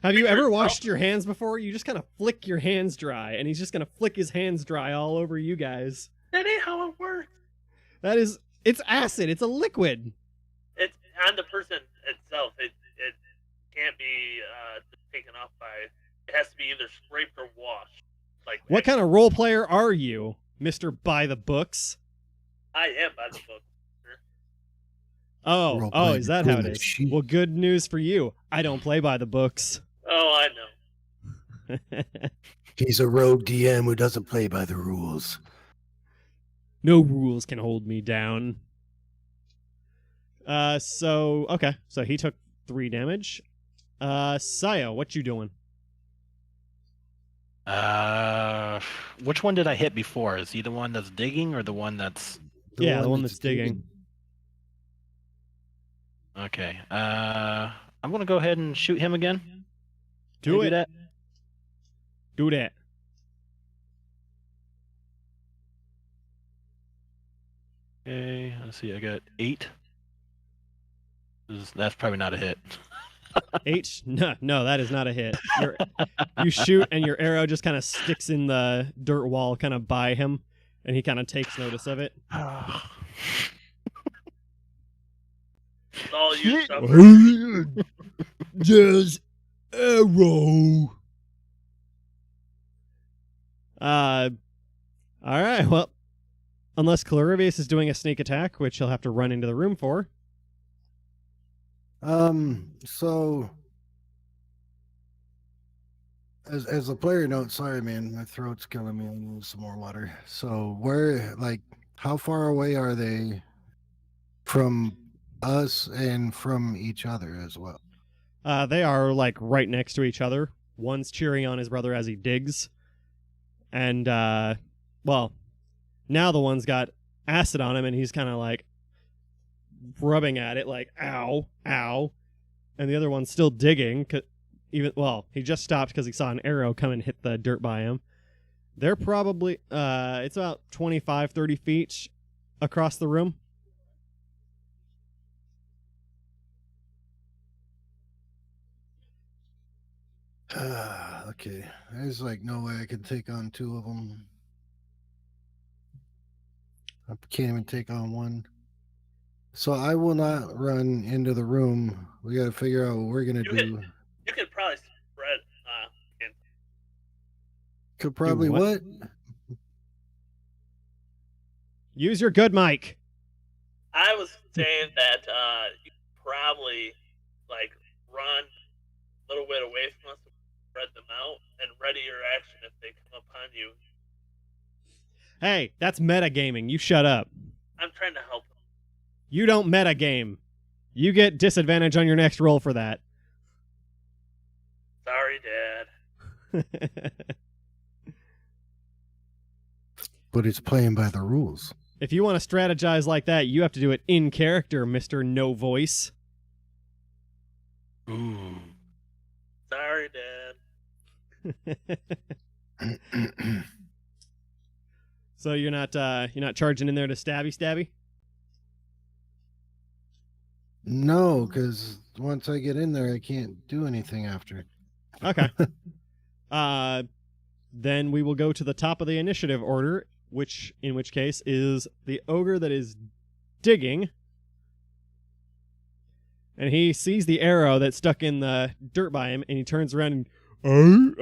Have you Creature ever itself- washed your hands before? You just kind of flick your hands dry, and he's just going to flick his hands dry all over you guys. that ain't how it works. It's acid. It's a liquid. It's on the person itself. It can't be taken off by. It has to be either scraped or washed. Like What kind of role player are you, Mr. By the Books? I am by the book. Oh, Role-playing is that how it is? sheep. Well, good news for you. I don't play by the books. Oh, I know. He's a rogue DM who doesn't play by the rules. No rules can hold me down. So he took 3 damage. Siyo, what you doing? Which one did I hit before? Is he the one that's digging or the one that's? The one that's digging. Okay. I'm gonna go ahead and shoot him again. Do Can I it. that? Do that. Okay. Let's see. I got 8. That's probably not a hit. 8? No, that is not a hit. You shoot, and your arrow just kind of sticks in the dirt wall, kind of by him, and he kind of takes notice of it. It's all you suffer. Just arrow. All right. Well, unless Clorivious is doing a sneak attack, which he'll have to run into the room for. So as a player note, sorry man, my throat's killing me. I need some more water. So how far away are they from us and from each other as well? They are like right next to each other. One's cheering on his brother as he digs. And well, now the one's got acid on him and he's kind of like rubbing at it like ow, ow. And the other one's still digging. He just stopped because he saw an arrow come and hit the dirt by him. They're probably it's about 25, 30 feet across the room. Okay. There's like no way I can take on 2 of them. I can't even take on one. So I will not run into the room. We got to figure out what we're gonna do. You could probably spread. And Could probably what? what? Use your good mic. I was saying that you could probably like run a little bit away from us, spread them out, and ready your action if they come upon you. Hey, that's metagaming. You shut up. I'm trying to help them. You don't metagame. You get disadvantage on your next roll for that. Sorry, Dad. But it's playing by the rules. If you want to strategize like that, you have to do it in character, Mr. No Voice. Ooh. Sorry, Dad. So you're not charging in there to stabby? No, because once I get in there, I can't do anything after. Okay. Then we will go to the top of the initiative order, in which case is the ogre that is digging. And he sees the arrow that's stuck in the dirt by him, and he turns around and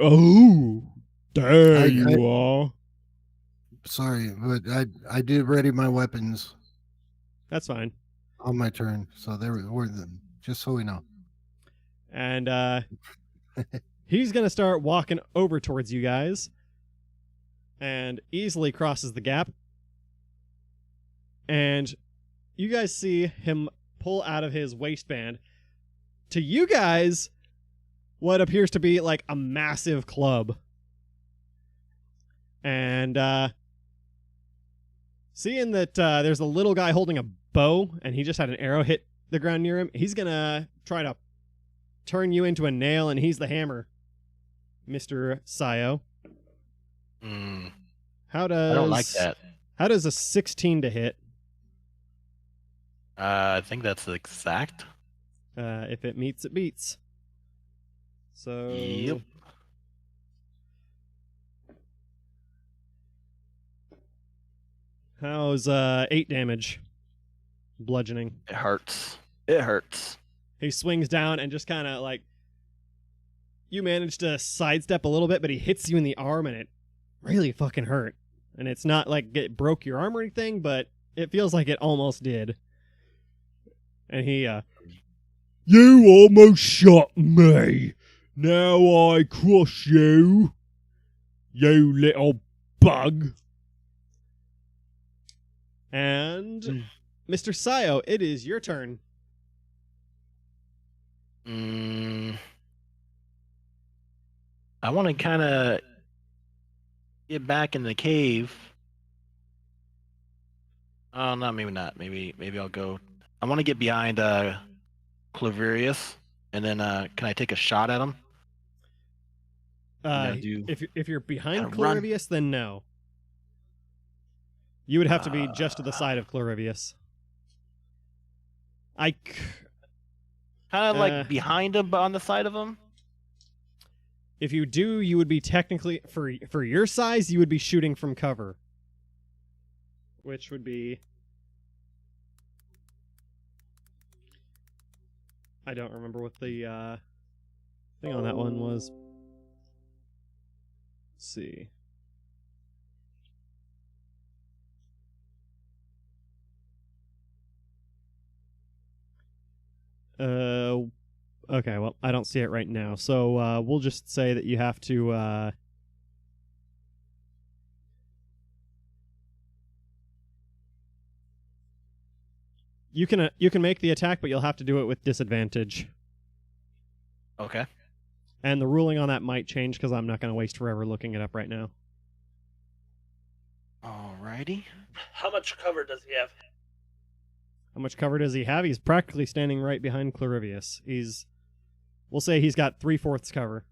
there you are. Sorry, but I did ready my weapons That's fine. on my turn, so we're just so we know. And he's gonna start walking over towards you guys, and easily crosses the gap. And you guys see him pull out of his waistband, to you guys, what appears to be like a massive club. And seeing that there's a little guy holding a bow, and he just had an arrow hit the ground near him, he's gonna try to turn you into a nail, and he's the hammer, Mr. Siyo. I don't like that. How does a 16 to hit? I think that's exact. If it meets, it beats. So... Yep. How's 8 damage? Bludgeoning. It hurts. It hurts. He swings down and just kind of like... You manage to sidestep a little bit, but he hits you in the arm, and it really fucking hurt. And it's not like it broke your arm or anything, but it feels like it almost did. And he, You almost shot me. Now I crush you. You little bug. And Mr. Siyo, it is your turn. I want to kind of get back in the cave. Oh, no, maybe not. Maybe I'll go. I want to get behind Clorivious, and then can I take a shot at him? If you're behind run. Clorivious, then no. You would have to be just to the side of Clorivious. Kind of like behind him, but on the side of him? If you do, you would be technically, for your size, you would be shooting from cover. Which would be... I don't remember what the thing on that one was. Let's see. Okay, well, I don't see it right now. So we'll just say that you have to... You can make the attack, but you'll have to do it with disadvantage. Okay. And the ruling on that might change because I'm not going to waste forever looking it up right now. Alrighty. How much cover does he have? How much cover does he have? He's practically standing right behind Clorivious. We'll say he's got 3/4 cover.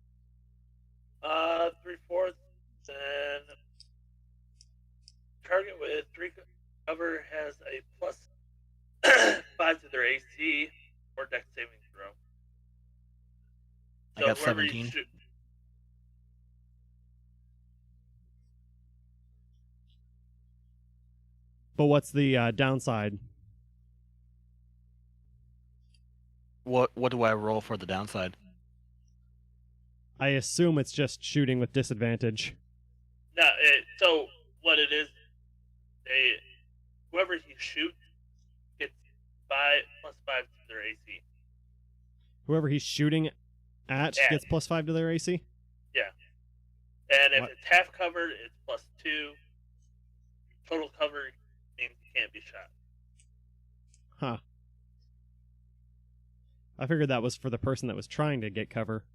3/4, then target with 3 cover has a plus 5 to their AC or Dex saving throw. I got 17. But what's the downside? What do I roll for the downside? I assume it's just shooting with disadvantage. No, so what it is, whoever he shoots gets +5 to their AC. Whoever he's shooting at Yeah. gets +5 to their AC? Yeah. And if What? it's half covered, it's +2. Total cover means you can't be shot. Huh. I figured that was for the person that was trying to get cover.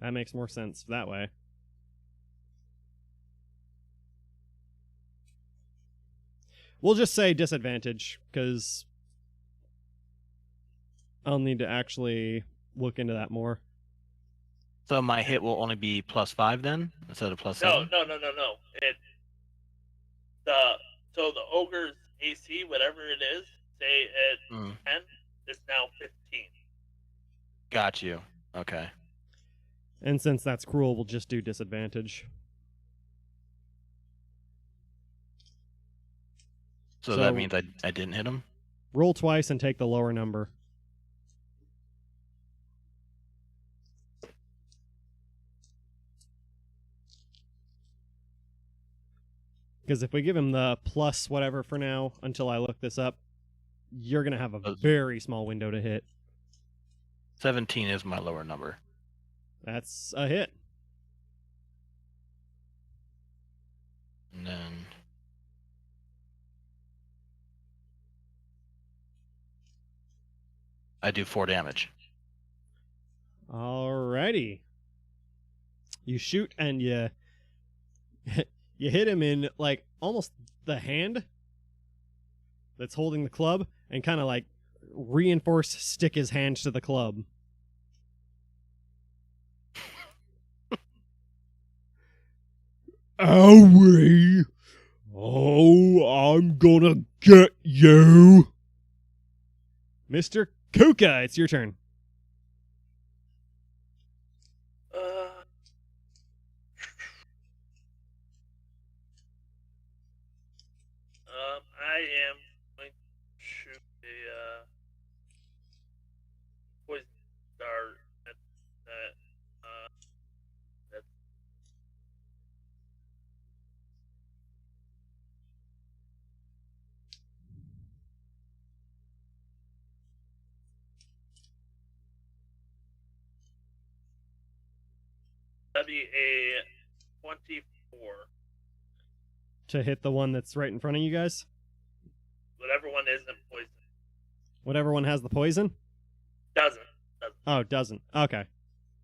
That makes more sense that way. We'll just say disadvantage, because I'll need to actually look into that more. So my hit will only be +5 then, instead of +7? No. So the ogre's AC, whatever it is, say at 10, is now 15. Got you. Okay. And since that's cruel, we'll just do disadvantage. So that means I didn't hit him? Roll twice and take the lower number. Because if we give him the plus whatever for now, until I look this up, you're going to have a very small window to hit. 17 is my lower number. That's a hit. And then... I do 4 damage. Alrighty. You shoot and you you hit him in like almost the hand that's holding the club, and kind of like stick his hand to the club. Owie! Oh, I'm gonna get you! Mr. Kouka, it's your turn. I am going to shoot a poison dart at that. That'd be a 24. To hit the one that's right in front of you guys? Whatever one isn't poison. Whatever one has the poison? Doesn't. Oh, doesn't. Okay.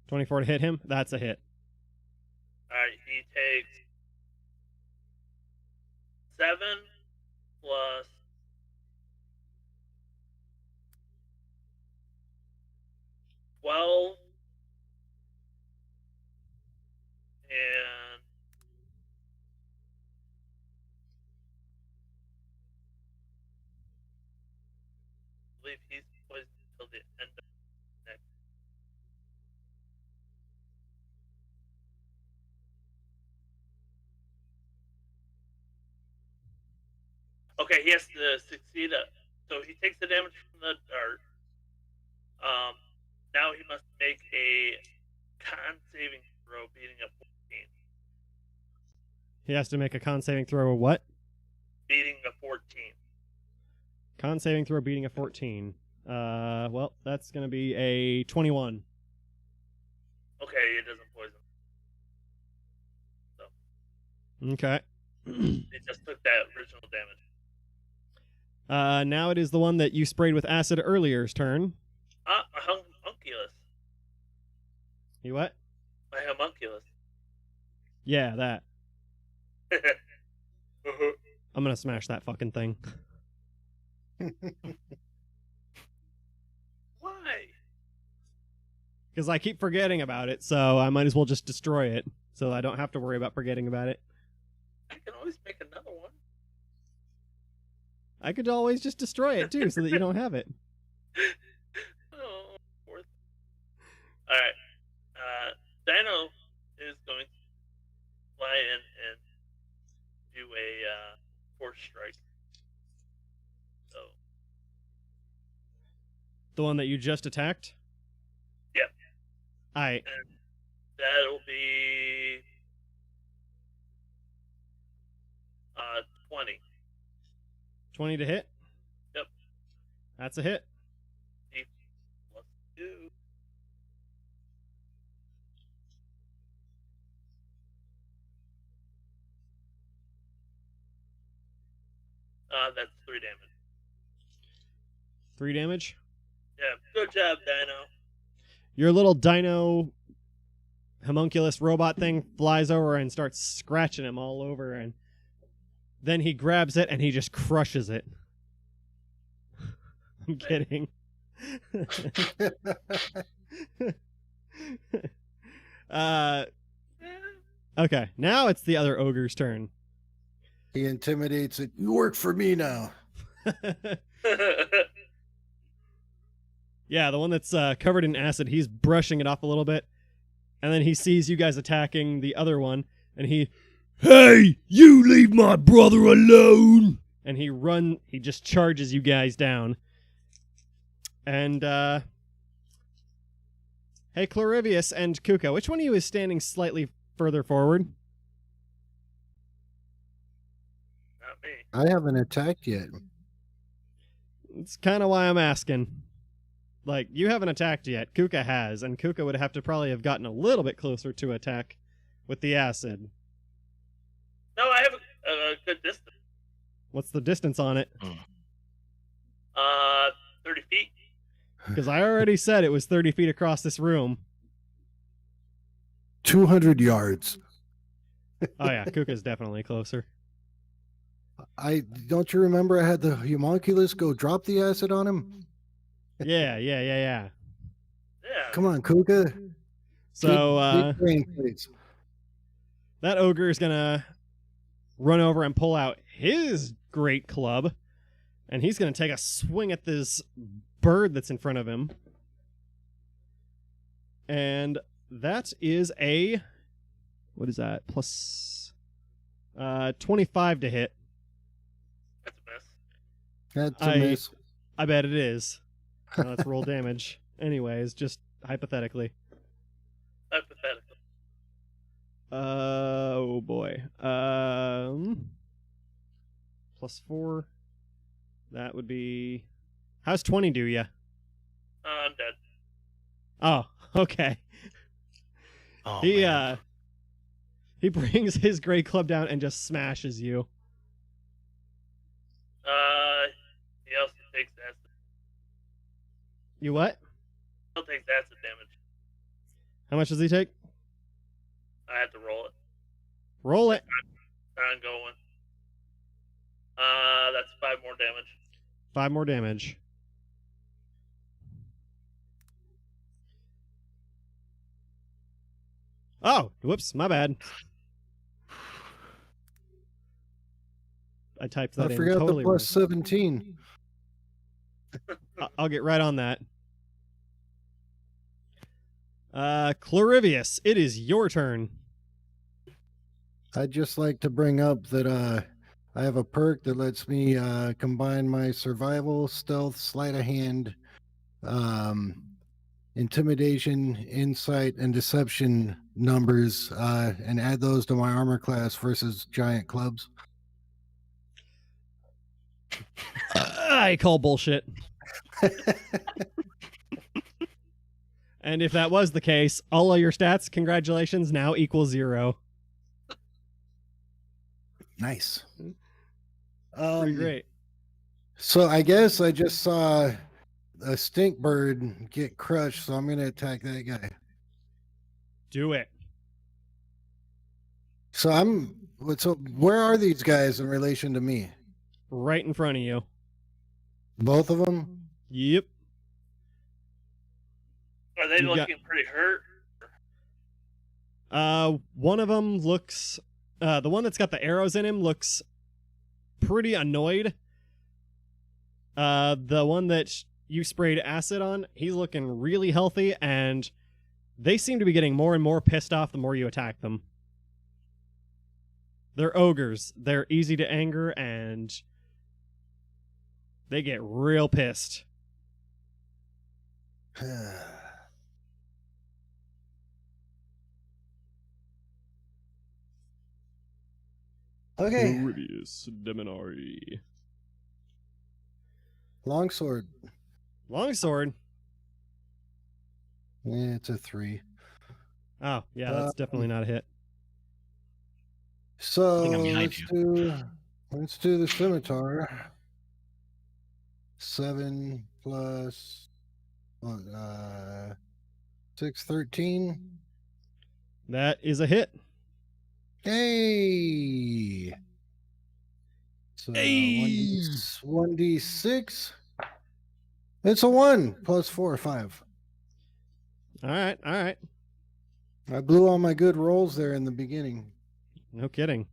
24 to hit him? That's a hit. Alright, he takes 7 plus 12 and I believe he's poisoned until the end of next. Okay, he has to succeed. So he takes the damage from the dart. Now he must make a con saving throw beating a 14. He has to make a con saving throw of what? Beating a 14. Con saving throw beating a 14. Well, that's going to be a 21. Okay, it doesn't poison. So. Okay. It just took that original damage. Now it is the one that you sprayed with acid earlier's turn. A homunculus. You what? My homunculus. Yeah, that. I'm going to smash that fucking thing. Why? Because I keep forgetting about it, so I might as well just destroy it, so I don't have to worry about forgetting about it. I can always make another one. I could always just destroy it, too, so that you don't have it. Oh, poor thing. Alright. Dino is going to fly in and do a force strike. So. The one that you just attacked? Yep. Aight. And that'll be 20. 20 to hit? Yep. That's a hit. Plus 2. That's 3 damage. 3 damage? Yeah, good job, Dino. Your little dino homunculus robot thing flies over and starts scratching him all over, and then he grabs it and he just crushes it. I'm kidding. Okay, now it's the other ogre's turn. He intimidates it. You work for me now. Yeah, the one that's covered in acid, he's brushing it off a little bit, and then he sees you guys attacking the other one, and he, "Hey, you leave my brother alone!" And he just charges you guys down. And, hey, Clorivious and Kouka, which one of you is standing slightly further forward? Not me. I haven't attacked yet. It's kind of why I'm asking. Like, you haven't attacked yet. Kouka has, and Kouka would have to probably have gotten a little bit closer to attack with the acid. No, I have a good distance. What's the distance on it? 30 feet. Because I already said it was 30 feet across this room. 200 yards. Oh yeah, Kouka's definitely closer. Don't you remember I had the homunculus go drop the acid on him? Yeah. Yeah. Come on, Kouka. So, Big brain, please. that ogre is gonna run over and pull out his great club, and he's gonna take a swing at this bird that's in front of him. And that is a, what is that? Plus 25 to hit. That's a miss. That's a miss. I bet it is. Let's roll damage. Anyways, just hypothetically. Hypothetical. Oh boy. Plus 4. That would be. How's 20 do ya? I'm dead. Oh, okay. Oh, He man. he brings his great club down and just smashes you. He also takes acid. You what? He'll take acid damage. How much does he take? I have to roll it. Roll it. Ongoing. That's 5 more damage. 5 more damage. Oh, whoops, my bad. I typed that I in forgot totally the plus 17. wrong. I'll get right on that. Clorivious, it is your turn. I'd just like to bring up that I have a perk that lets me combine my survival, stealth, sleight of hand, intimidation, insight, and deception numbers, and add those to my armor class versus giant clubs. I call bullshit. And if that was the case, all of your stats, congratulations, now equal 0. Nice. Pretty great. So I guess I just saw a stink bird get crushed, so I'm going to attack that guy. Do it. So where are these guys in relation to me? Right in front of you. Both of them? Yep. Are they You got- looking pretty hurt? One of them looks, the one that's got the arrows in him looks pretty annoyed. The one that you sprayed acid on, he's looking really healthy, and they seem to be getting more and more pissed off the more you attack them. They're ogres. They're easy to anger, and they get real pissed. Okay, Clorivious, Demonary. longsword. Longsword. Yeah, it's a 3. Oh, yeah, that's definitely not a hit. So think I'm behind let's do the scimitar. 7 plus 6, 13. That is a hit. Hey. So Hey. 1d6. It's a 1 plus 4, 5. All right, all right. I blew all my good rolls there in the beginning. No kidding.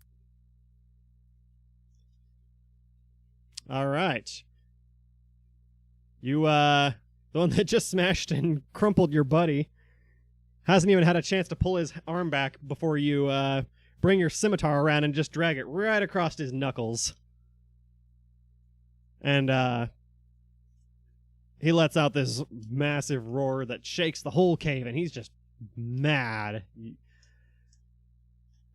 All right. You, the one that just smashed and crumpled your buddy, hasn't even had a chance to pull his arm back before you, bring your scimitar around and just drag it right across his knuckles. And, he lets out this massive roar that shakes the whole cave, and he's just mad. And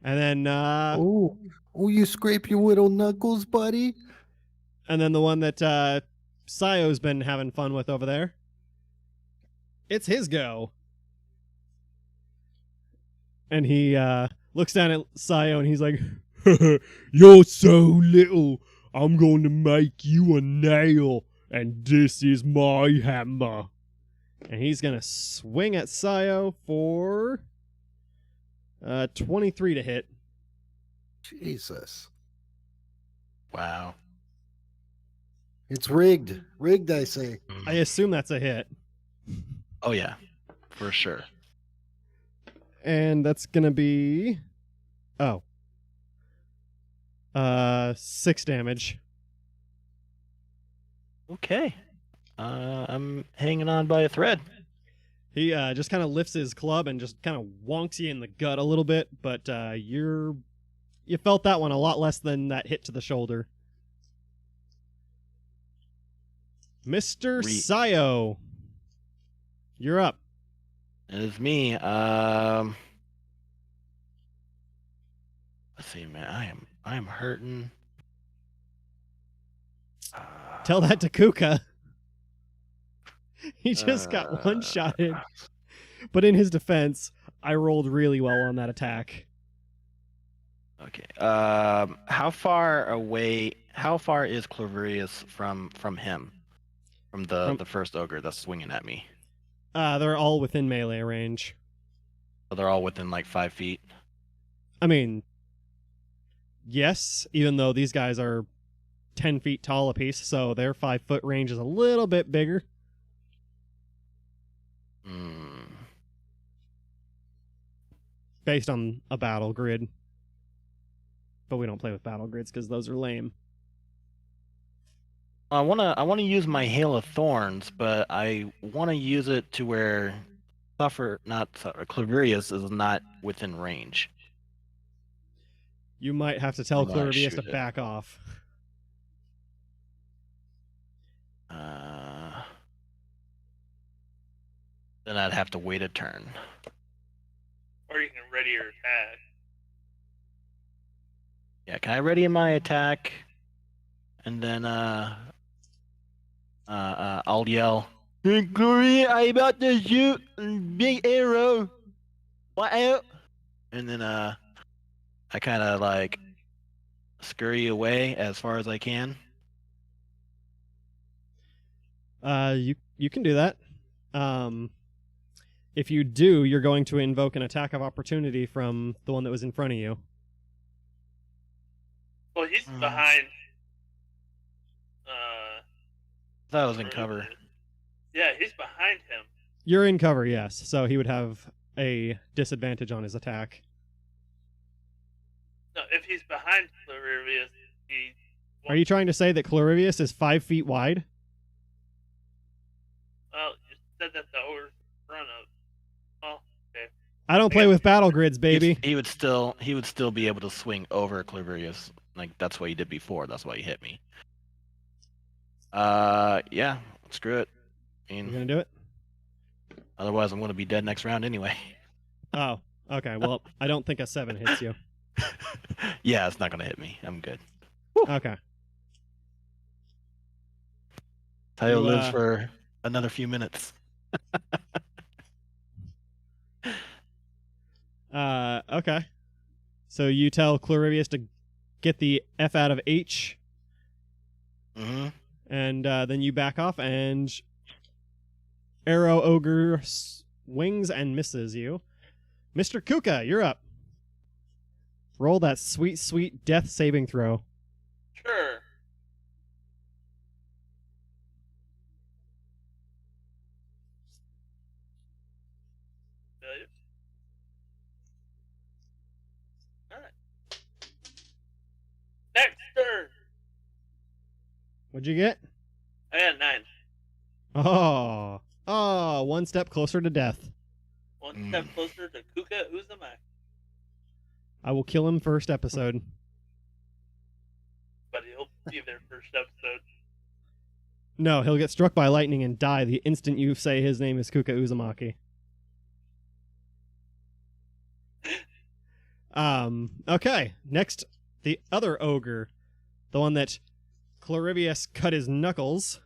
then, Oh, you scrape your little knuckles, buddy. And then the one that Siyo's been having fun with over there. It's his go. And he looks down at Siyo and he's like, "You're so little. I'm going to make you a nail. And this is my hammer." And he's going to swing at Siyo for 23 to hit. Jesus. Wow. It's rigged. Rigged, I say. I assume that's a hit. Oh yeah, for sure. And that's gonna be 6 damage. Okay. I'm hanging on by a thread. He just kind of lifts his club and just kind of wonks you in the gut a little bit, but you felt that one a lot less than that hit to the shoulder. Mr. Siyo, you're up. It is me. Let's see, man. I am hurting. Tell that to Kouka. He just got one-shotted. But in his defense, I rolled really well on that attack. Okay. How far is Clorivious from him? From the first ogre that's swinging at me? They're all within melee range. So they're all within like 5 feet. I mean, yes, even though these guys are 10 feet tall apiece, so their 5-foot range is a little bit bigger. Based on a battle grid. But we don't play with battle grids because those are lame. I wanna use my Hail of Thorns, but I wanna use it to where Clorivious is not within range. You might have to tell I wanna Clorivious to shoot it. back off. Then I'd have to wait a turn. Or you can ready your attack. Yeah, can I ready my attack? And then I'll yell, "Hey, Glory, I about to shoot a big arrow. What out?" And then I kind of like scurry away as far as I can. You can do that. If you do, you're going to invoke an attack of opportunity from the one that was in front of you. Well, he's behind. That was in cover. Yeah, he's behind him. You're in cover, yes. So he would have a disadvantage on his attack. No, if he's behind Clorivious, he. Are you trying to say that Clorivious is 5 feet wide? Well, you said that the ogre's in front of. Oh, okay. I don't play with battle grids, baby. He would still be able to swing over Clorivious. Like that's what he did before. That's why he hit me. Yeah, screw it. You're gonna do it? Otherwise, I'm going to be dead next round anyway. Oh, okay. Well, I don't think a 7 hits you. Yeah, it's not going to hit me. I'm good. Okay. Tayo You, lives for another few minutes. Okay. So you tell Clorivious to get the F out of H, Mm-hmm. and then you back off, and Arrow Ogre swings and misses you. Mr. Kouka, you're up. Roll that sweet, sweet death saving throw. Sure. Failure. Alright. Next turn. What'd you get? I got 9. Oh, one step closer to death. One step closer to Kouka Uzumaki. I will kill him first episode. But he'll be there first episode. No, he'll get struck by lightning and die the instant you say his name is Kouka Uzumaki. Okay. Next, the other ogre. The one that Clorivious cut his knuckles.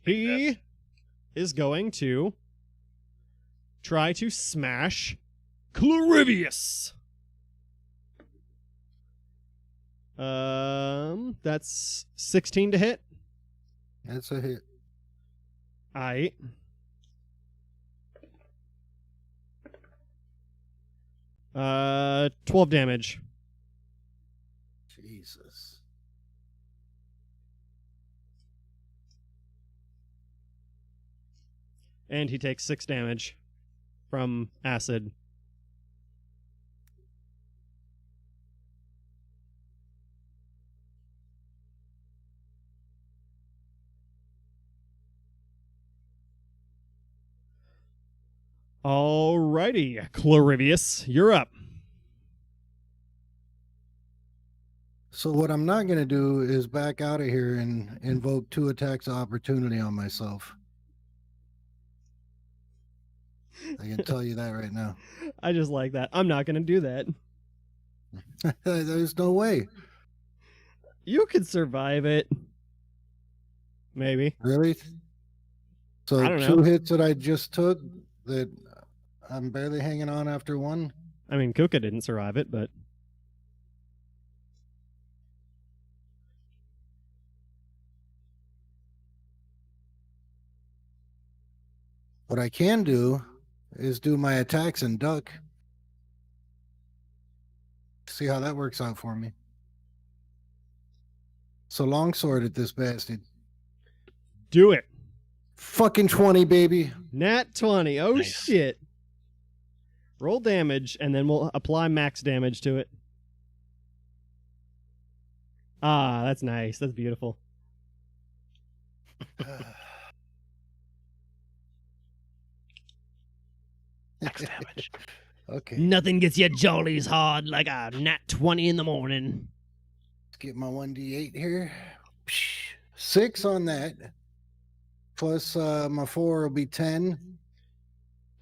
He is going to try to smash Clorivious. That's 16 to hit. That's a hit. Aight. Uh, 12 damage. Jesus. And he takes 6 damage from acid. Alrighty, Clorivious, you're up. So what I'm not going to do is back out of here and invoke 2 attacks of opportunity on myself. I can tell you that right now. I just like that. I'm not going to do that. There's no way. You could survive it. Maybe. Really? So I don't 2 know. hits that I just took that I'm barely hanging on after 1? I mean, Kouka didn't survive it, but... What I can do is do my attacks and duck. See how that works out for me. So longsword at this bastard. Do it. Fucking 20, baby. Nat 20. Oh, Nice. shit. Roll damage, and then we'll apply max damage to it. Ah, that's nice. That's beautiful. Max damage. Okay. Nothing gets you jollies hard like a nat 20 in the morning. Let's get my 1d8 here. 6 on that. Plus my 4 will be 10.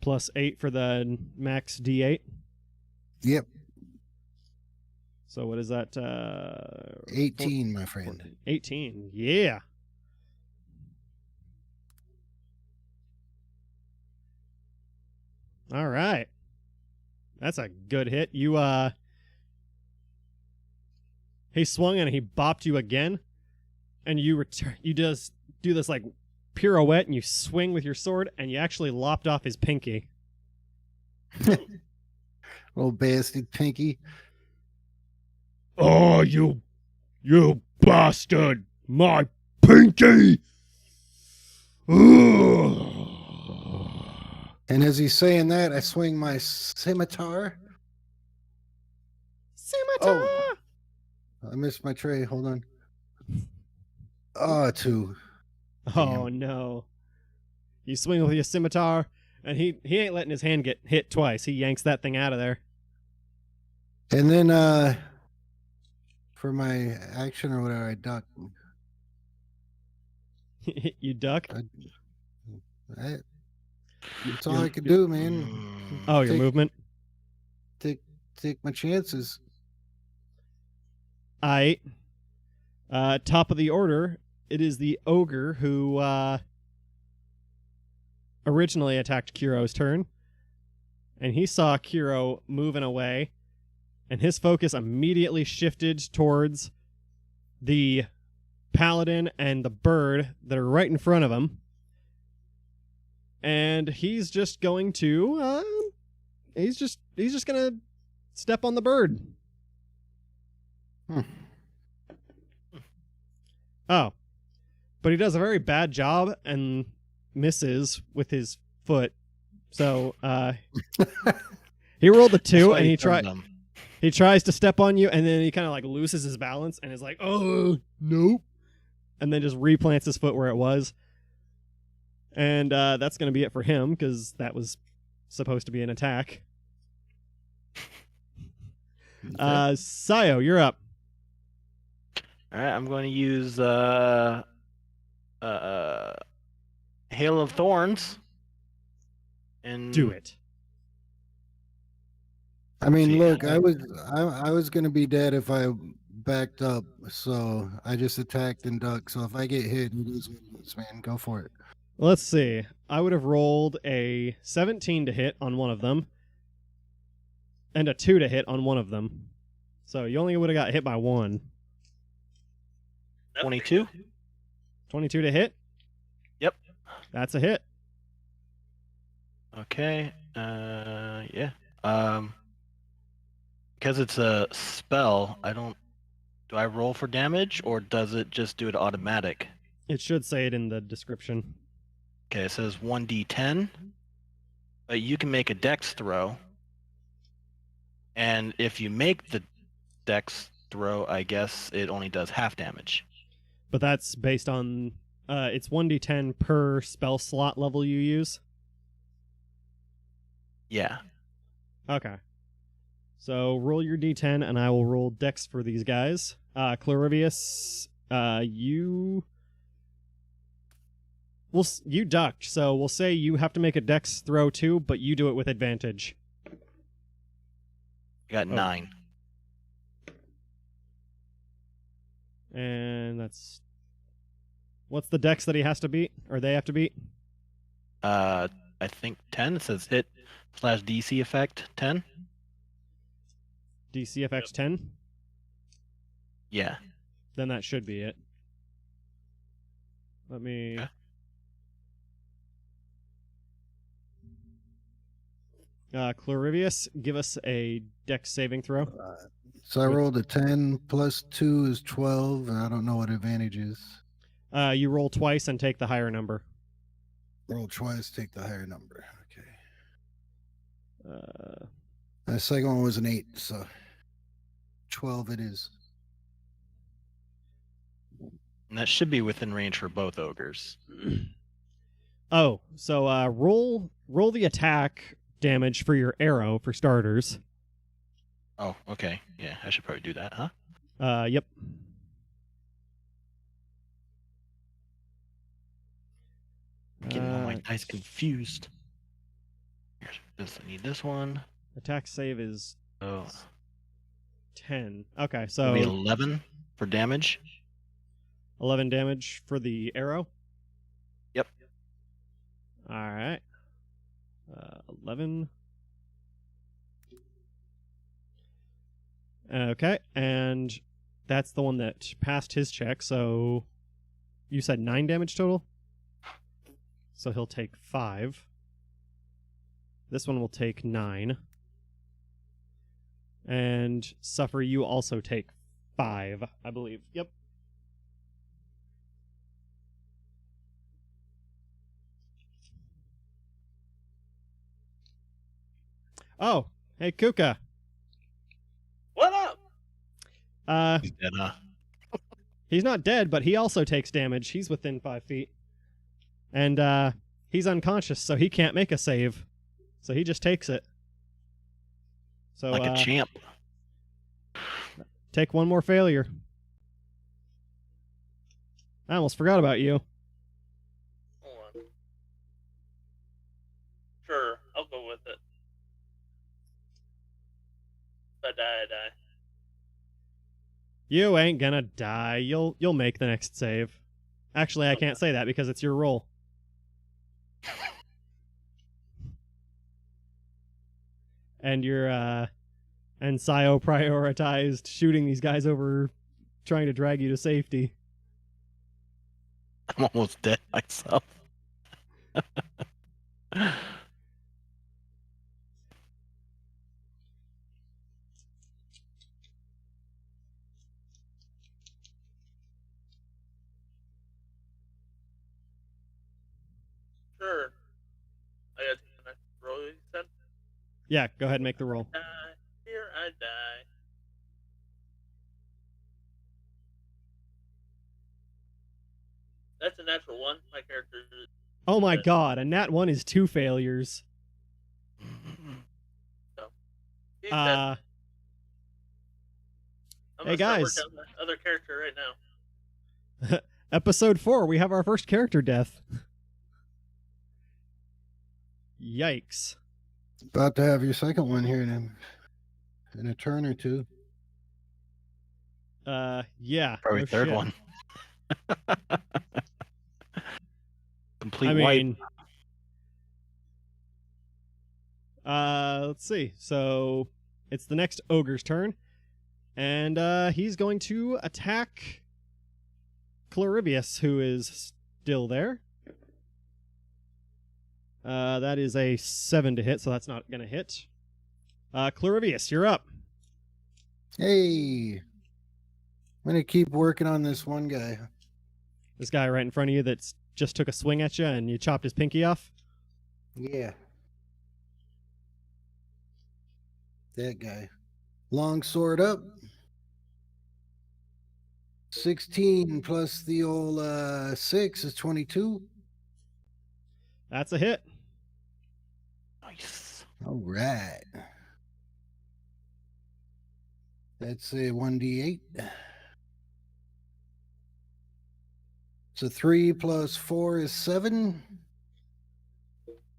Plus 8 for the max D8. Yep. So what is that? 18, my friend. 18. Yeah. All right. That's a good hit. You he swung and he bopped you again, and you just do this like pirouette and you swing with your sword and you actually lopped off his pinky. Old bastard Pinky. Oh, you bastard! My pinky! Ugh. And as he's saying that, I swing my scimitar. Scimitar! Oh. I missed my tray. Hold on. Oh, 2. Oh no. You swing with your scimitar, and he ain't letting his hand get hit twice. He yanks that thing out of there. And then for my action or whatever, I duck. You duck? That's all I could do, man. Oh, your Take- movement? Take my chances. Aight. Top of the order, it is the ogre who originally attacked Kiro's turn. And he saw Kiro moving away, and his focus immediately shifted towards the paladin and the bird that are right in front of him. And he's just going to he's just gonna step on the bird. Oh. But he does a very bad job and misses with his foot. So he rolled a 2 and he tries to step on you, and then he kind of like loses his balance and is like, "Oh, nope." And then just replants his foot where it was. And that's going to be it for him, because that was supposed to be an attack. Siyo, you're up. All right, I'm going to use Hail of Thorns. And Do it. I mean, See, look, I was gonna be dead if I backed up, so I just attacked and ducked. So if I get hit, it is what it is, man. Go for it. Let's see. I would have rolled a 17 to hit on one of them, and a 2 to hit on one of them. So you only would have got hit by 1. 22. 22 to hit? Yep. That's a hit. Okay. Yeah. Because it's a spell, do I roll for damage, or does it just do it automatic? It should say it in the description. Okay, it says 1d10, but you can make a dex throw. And if you make the dex throw, I guess it only does half damage. But that's based on it's 1d10 per spell slot level you use. Yeah. Okay. So roll your d10, and I will roll dex for these guys. Clorivious, you ducked, so we'll say you have to make a dex throw too, but you do it with advantage. I got 9. And that's... What's the dex that he has to beat? Or they have to beat? I think 10. It says hit / DC effect 10. DC FX 10? Yeah. Then that should be it. Let me... Okay. Clorivious, give us a dex saving throw. So I rolled a 10 plus 2 is 12, and I don't know what advantage is. You roll twice and take the higher number. Roll twice, take the higher number. Okay. Uh, The second one was an 8, so 12 it is. And that should be within range for both ogres. oh, so roll the attack damage for your arrow for starters. Oh, okay. Yeah, I should probably do that, huh? Yep. I'm getting all my dice confused. Here's this. I need this one. Attack save is Oh, 10. Okay, so so 11 for damage. 11 damage for the arrow. Yep. All right. 11. Okay, and that's the one that passed his check, so you said 9 damage total? So he'll take 5. This one will take 9. And Suffer, you also take 5, I believe. Yep. Oh, hey Kouka. What up? He's dead, huh? He's not dead, but he also takes damage. He's within 5 feet. And he's unconscious, so he can't make a save. So he just takes it. So Like a champ. take one more failure. I almost forgot about you. Hold on. die. You ain't gonna die. You'll make the next save. Actually, I can't say that because it's your roll. And and Siyo prioritized shooting these guys over trying to drag you to safety. I'm almost dead myself. Sure. I gotta take the next roll, you said? Yeah, go ahead and make the roll. Here I die. That's a natural one. My character is... Oh my god, a nat 1 is 2 failures. He's dead. I'm Hey, gonna start guys. working on the other character right now. Episode 4, we have our first character death. Yikes. About to have your second one here in a turn or two. Yeah. Probably no third shit. one. Complete I wipe. mean, let's see. So it's the next ogre's turn, and he's going to attack Clorivious, who is still there. That is a 7 to hit, so that's not gonna hit. Clorivious, you're up. Hey, I'm gonna keep working on this one guy. This guy right in front of you that's just took a swing at you and you chopped his pinky off. Yeah, that guy. Long sword up. 16 plus the old 6 is 22. That's a hit. Nice. All right. That's a 1d8. So 3 plus 4 is 7.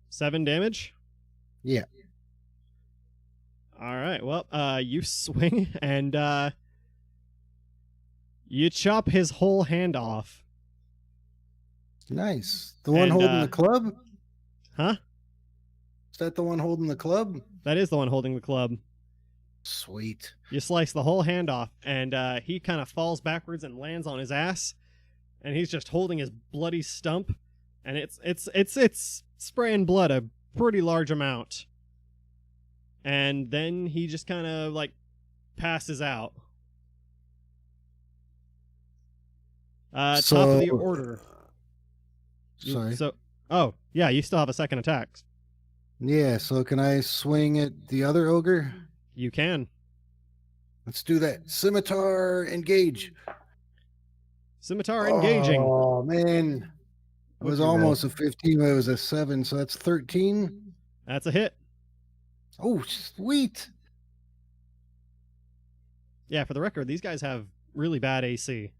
7 damage. Yeah. All right. Well, you swing and you chop his whole hand off. Nice. The one And, holding the club? Huh? Is that the one holding the club? That is the one holding the club. Sweet. You slice the whole hand off, and he kind of falls backwards and lands on his ass, and he's just holding his bloody stump, and it's spraying blood a pretty large amount. And then he just kind of like passes out. Top of the order. Sorry. Oh yeah, you still have a second attack. Yeah, so can I swing at the other ogre? You can. Let's do that. Scimitar, engage. Scimitar engaging. Oh, man. It What'd was you roll? almost a 15, but it was a 7, so that's 13. That's a hit. Oh, sweet. Yeah, for the record, these guys have really bad AC.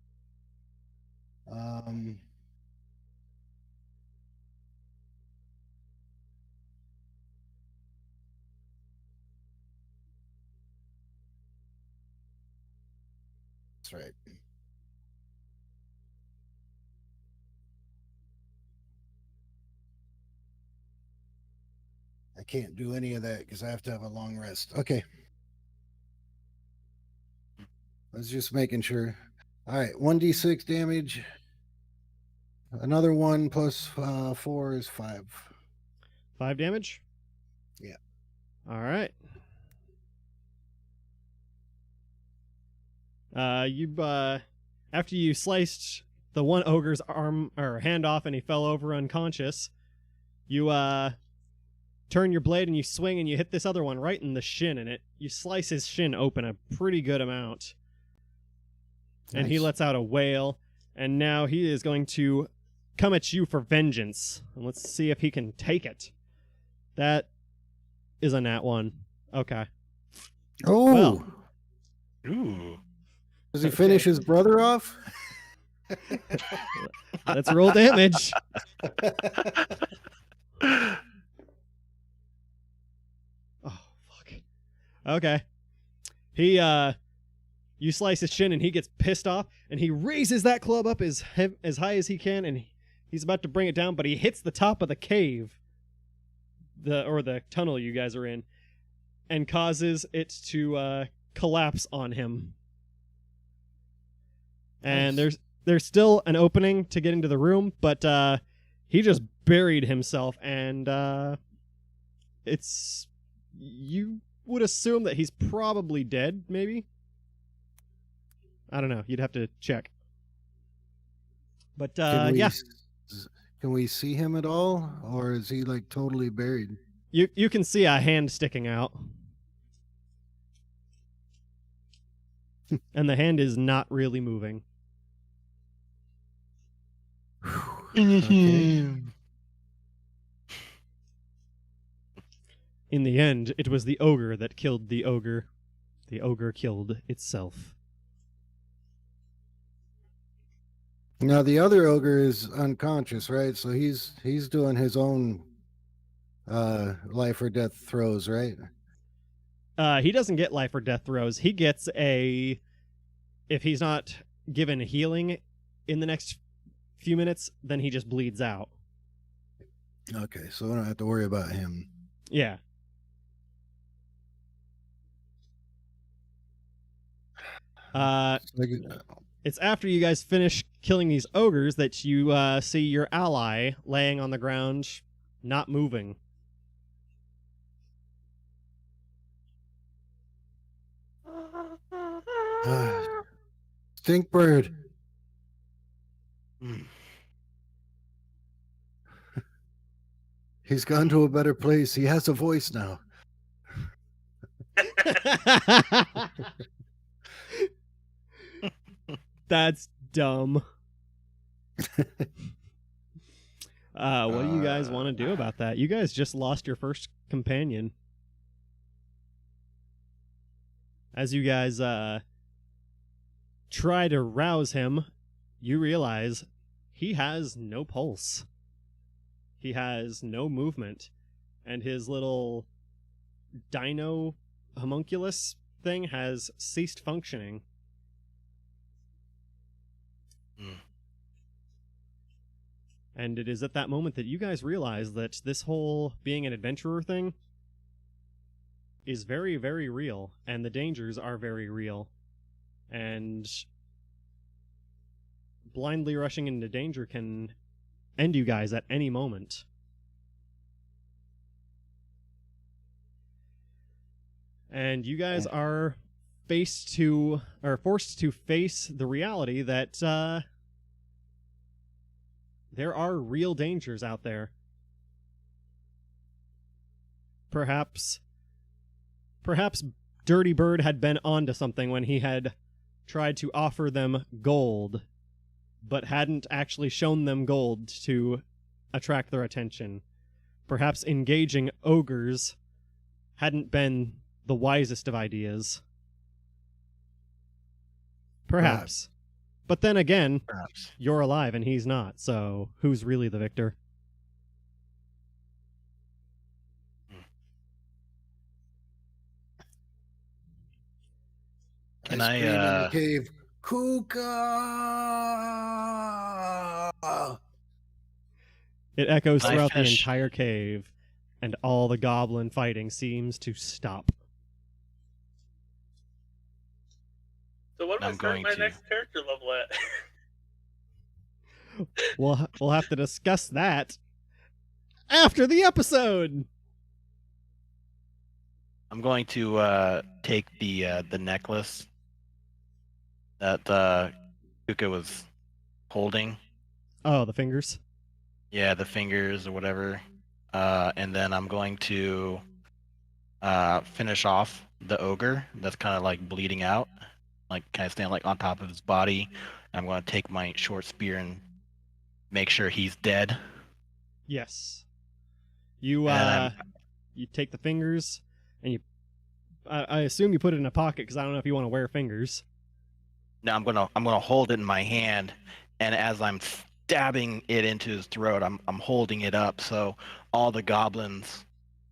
That's right. I can't do any of that because I have to have a long rest. Okay. I was just making sure. All right, 1d6 damage. Another 1 plus 4 is 5. 5 damage? Yeah. All right. After you sliced the one ogre's arm or hand off and he fell over unconscious, you turn your blade and you swing and you hit this other one right in the shin, and you slice his shin open a pretty good amount. And he Nice. lets out a wail, and now he is going to come at you for vengeance. And let's see if he can take it. That is a nat 1. Okay. Oh, Well. Ooh. does he finish his brother off? Let's roll damage. Oh, fuck. Okay. You slice his shin, and he gets pissed off, and he raises that club up as high as he can, and he's about to bring it down, but he hits the top of the cave, the tunnel you guys are in, and causes it to collapse on him. And there's still an opening to get into the room, but he just buried himself, and you would assume that he's probably dead, maybe? I don't know. You'd have to check. But yeah. Can we see him at all? Or is he like totally buried? You can see a hand sticking out. And the hand is not really moving. Okay. In the end, it was the ogre that killed the ogre. The ogre killed itself. Now the other ogre is unconscious, right? So he's doing his own life or death throws, right? He doesn't get life or death throws. He gets if he's not given healing in the next few minutes, then he just bleeds out. Okay, so we don't have to worry about him. Yeah. It's after you guys finish killing these ogres that you see your ally laying on the ground, not moving. Stinkbird. He's gone to a better place. He has a voice now. That's dumb. What do you guys want to do about that? You guys just lost your first companion. As you guys try to rouse him, you realize he has no pulse. He has no movement, and his little dino homunculus thing has ceased functioning. And it is at that moment that you guys realize that this whole being an adventurer thing is very, very real, and the dangers are very real. And blindly rushing into danger can end you guys at any moment. And you guys are forced to face the reality that there are real dangers out there. Perhaps Dirty Bird had been onto something when he had tried to offer them gold, but hadn't actually shown them gold to attract their attention. Perhaps engaging ogres hadn't been the wisest of ideas. Perhaps. But then again, you're alive and he's not, so who's really the victor? Can I scream in the I cave, Kouka! It echoes Can I throughout the finish? entire cave, and all the goblin fighting seems to stop. So what am I I'm starting my going to. next character level at? We'll have to discuss that after the episode. I'm going to take the necklace that Kouka was holding. Oh, the fingers. Yeah, the fingers or whatever. And then I'm going to finish off the ogre that's kind of like bleeding out. Like kind of stand like on top of his body. I'm going to take my short spear and make sure he's dead. Yes. You you take the fingers and I assume you put it in a pocket because I don't know if you want to wear fingers. No, I'm gonna hold it in my hand, and as I'm stabbing it into his throat, I'm holding it up so all the goblins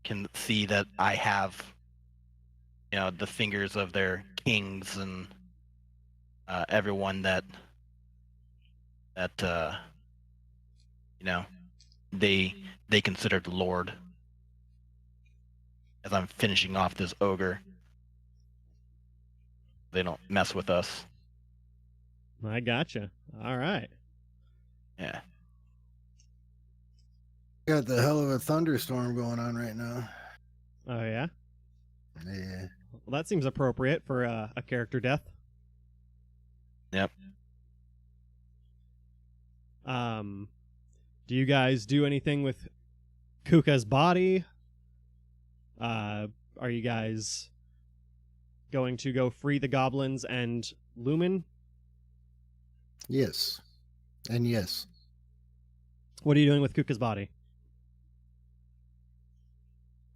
can see that I have the fingers of their kings and everyone that they considered lord. As I'm finishing off this ogre, they don't mess with us. I gotcha. All right. Yeah. Got the hell of a thunderstorm going on right now. Oh yeah. Yeah. Well, that seems appropriate for a character death. Yep. Do you guys do anything with Kouka's body? Are you guys going to go free the goblins and Lumin? Yes. And yes. What are you doing with Kouka's body?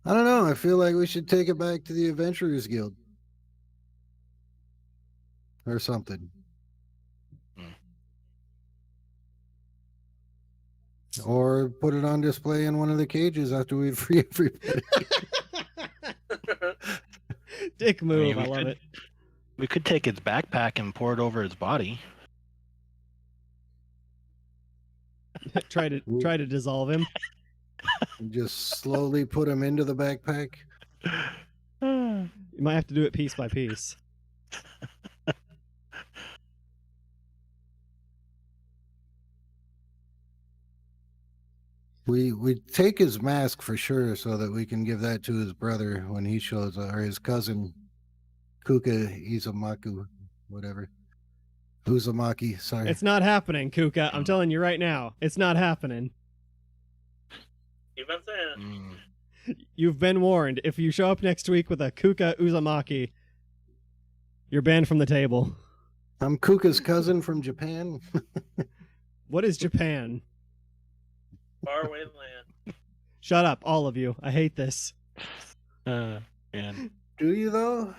I don't know. I feel like we should take it back to the Adventurers Guild. Or something. Or put it on display in one of the cages after we free everybody. Dick move, mean, I love it. We could take his backpack and pour it over his body. try to dissolve him. Just slowly put him into the backpack. You might have to do it piece by piece. We take his mask for sure, so that we can give that to his brother when he shows up, or his cousin, Kouka Izamaku, whatever. Uzumaki, sorry. It's not happening, Kouka. I'm telling you right now. It's not happening. You've been saying it. You've been warned. If you show up next week with a Kouka Uzumaki, you're banned from the table. I'm Kouka's cousin from Japan. What is Japan? Faraway land. Shut up, all of you. I hate this. Man. Do you though?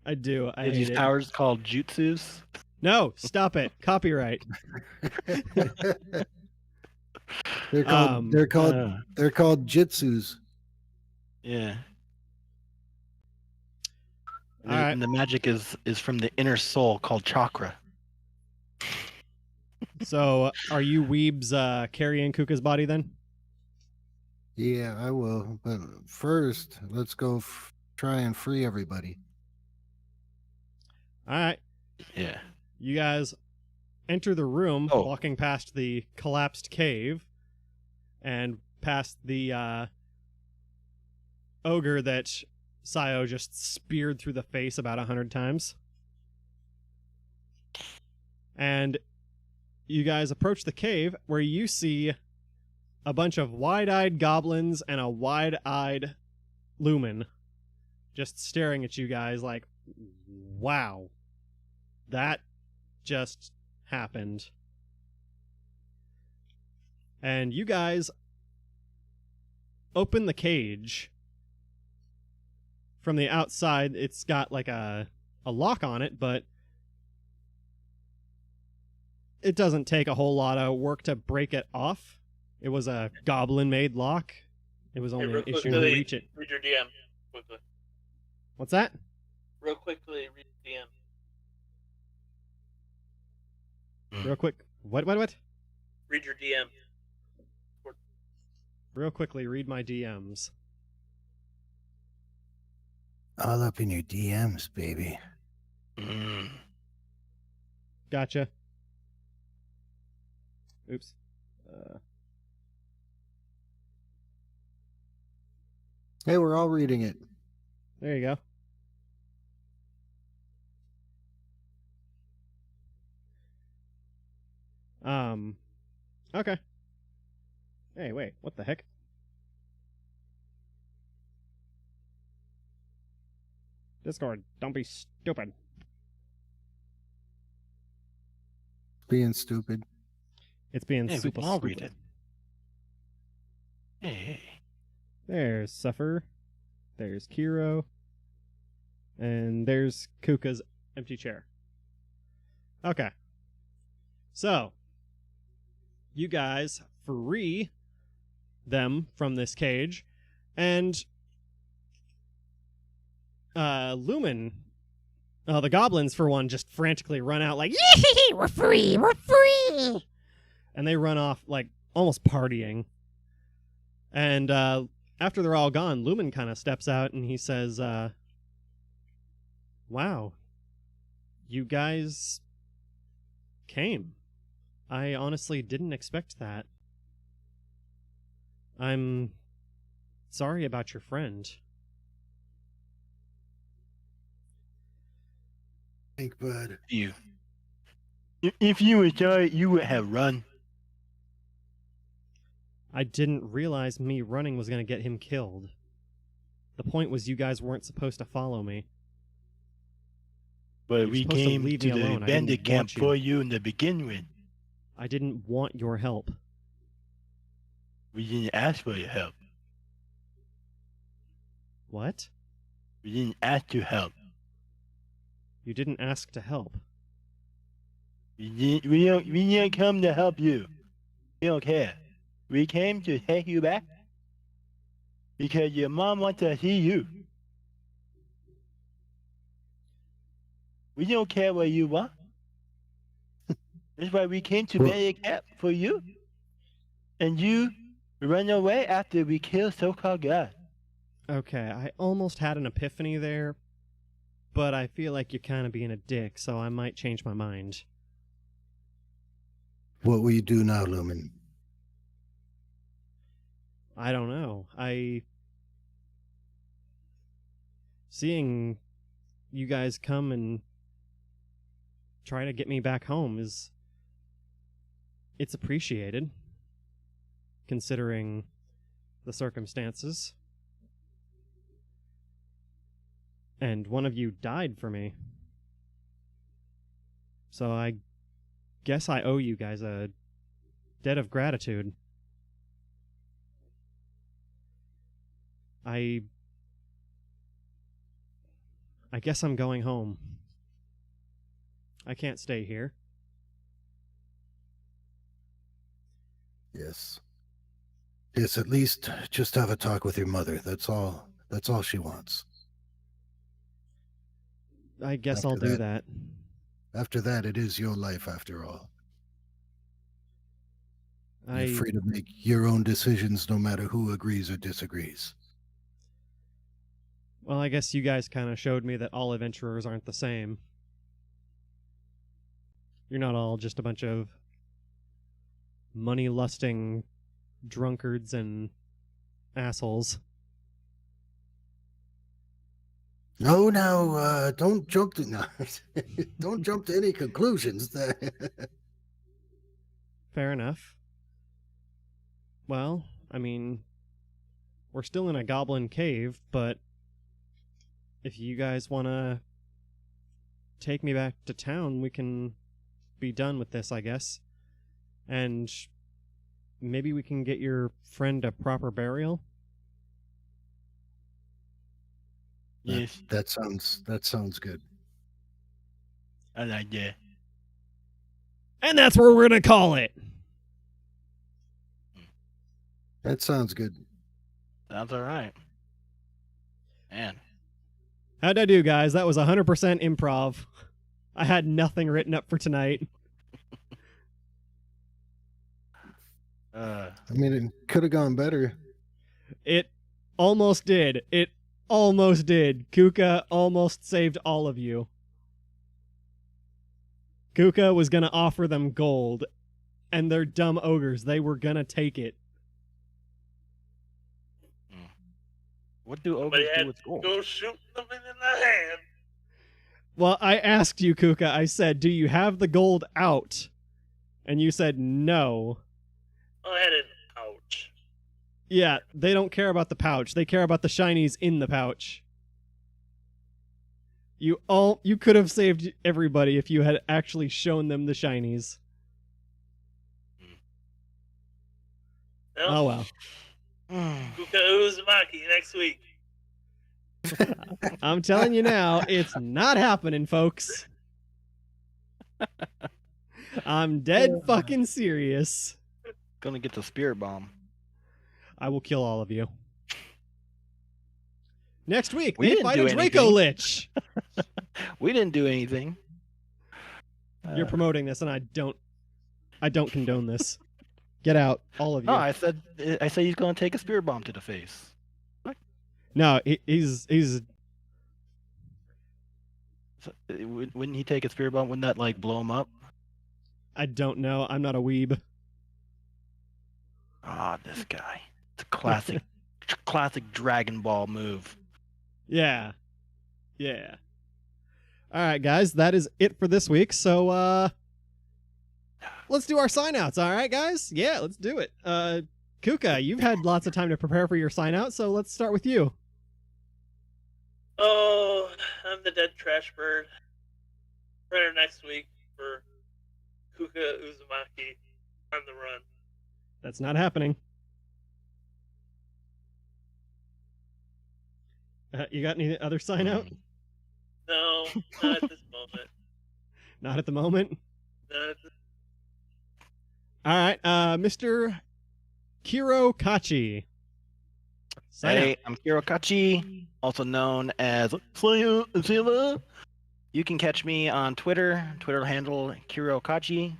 I do. I Are these hate it. powers called jutsus? No, stop it. Copyright. They're called they're called jitsus. Yeah. All right. And the magic is from the inner soul called chakra. So, are you weebs carrying Kouka's body then? Yeah, I will. But first, let's go try and free everybody. All right. Yeah. You guys enter the room, Oh. walking past the collapsed cave and past the ogre that Siyo just speared through the face about 100 times. And you guys approach the cave where you see a bunch of wide-eyed goblins and a wide-eyed Lumin just staring at you guys like, wow, that just happened. And you guys open the cage from the outside. It's got like a lock on it, but it doesn't take a whole lot of work to break it off. It was a goblin-made lock. It was only real an issue to quickly, reach it. Read your DM quickly. What's that? Real quickly, read DM. Real quick. What? Read your DM. Real quickly, read my DMs. All up in your DMs, baby. Mm. Gotcha. Oops. Hey, we're all reading it. There you go. Okay. Hey, wait, what the heck? Discord, don't be stupid. Being stupid. It's being Hey, we super can all stupid. read it. Hey. There's Suffer. There's Kiro. And there's Kouka's empty chair. Okay. So, you guys free them from this cage, and Lumin, the goblins, for one, just frantically run out like, Yee! We're free! We're free! and they run off like almost partying. And after they're all gone, Lumin kind of steps out and he says, wow, you guys came. I honestly didn't expect that. I'm sorry about your friend. Think, bud. You. If you were sorry, you would have run. I didn't realize me running was going to get him killed. The point was you guys weren't supposed to follow me. But You're we supposed to came leave to me the alone. I bandit didn't camp want you. for you in the begin with. I didn't want your help. We didn't ask for your help. What? We didn't ask to help. You didn't ask to help. We didn't come to help you. We don't care. We came to take you back because your mom wants to see you. We don't care where you are. That's why we came to Well- bandit camp for you. And you run away after we killed so-called God. Okay, I almost had an epiphany there, but I feel like you're kind of being a dick, so I might change my mind. What will you do now, Lumin? I don't know. Seeing you guys come and try to get me back home it's appreciated, considering the circumstances. And one of you died for me. So I guess I owe you guys a debt of gratitude. I guess I'm going home. I can't stay here. Yes. Yes, at least just have a talk with your mother. That's all she wants. I guess After I'll do that- that. After that, it is your life after all. You're free to make your own decisions no matter who agrees or disagrees. Well, I guess you guys kind of showed me that all adventurers aren't the same. You're not all just a bunch of money-lusting drunkards and assholes. No, now, don't jump to no, don't jump to any conclusions. Fair enough. Well, I mean, we're still in a goblin cave, but if you guys want to take me back to town, we can be done with this, I guess. And maybe we can get your friend a proper burial? Yes, That sounds good. I like that. And that's where we're going to call it! That sounds good. Sounds alright. Man. How'd I do, guys? That was 100% improv. I had nothing written up for tonight. I mean, it could have gone better. It almost did. It almost did. Kouka almost saved all of you. Kouka was going to offer them gold, and they're dumb ogres. They were going to take it. What do But ogres he do had with to gold? go shoot them in the hand. Well, I asked you, Kouka, I said, do you have the gold out? And you said no. Oh, I had it in the pouch. Yeah, they don't care about the pouch. They care about the shinies in the pouch. You could have saved everybody if you had actually shown them the shinies. Oh well. Kouka Uzumaki next week. I'm telling you now, it's not happening, folks. I'm dead fucking serious. Gonna get the spirit bomb. I will kill all of you. Next week, We they didn't fight do a Draco anything. Lich. We didn't do anything. You're promoting this, and I don't condone this. Get out, all of you. No, I said he's going to take a spear bomb to the face. No, he's. So, wouldn't he take a spear bomb? Wouldn't that like blow him up? I don't know. I'm not a weeb. Ah, this guy. It's a classic, classic Dragon Ball move. Yeah. All right, guys, that is it for this week. So, let's do our sign-outs. All right, guys? Yeah, let's do it. Kouka, you've had lots of time to prepare for your sign-out, so let's start with you. Oh, I'm the dead trash bird. Better next week for Kouka Uzumaki on the run. That's not happening. You got any other sign-out? No, not at this moment. Not at the moment? Not at this... All right, Mr. KiroKatchi. Hey, I'm KiroKatchi, also known as Siyo. You can catch me on Twitter handle KiroKatchi,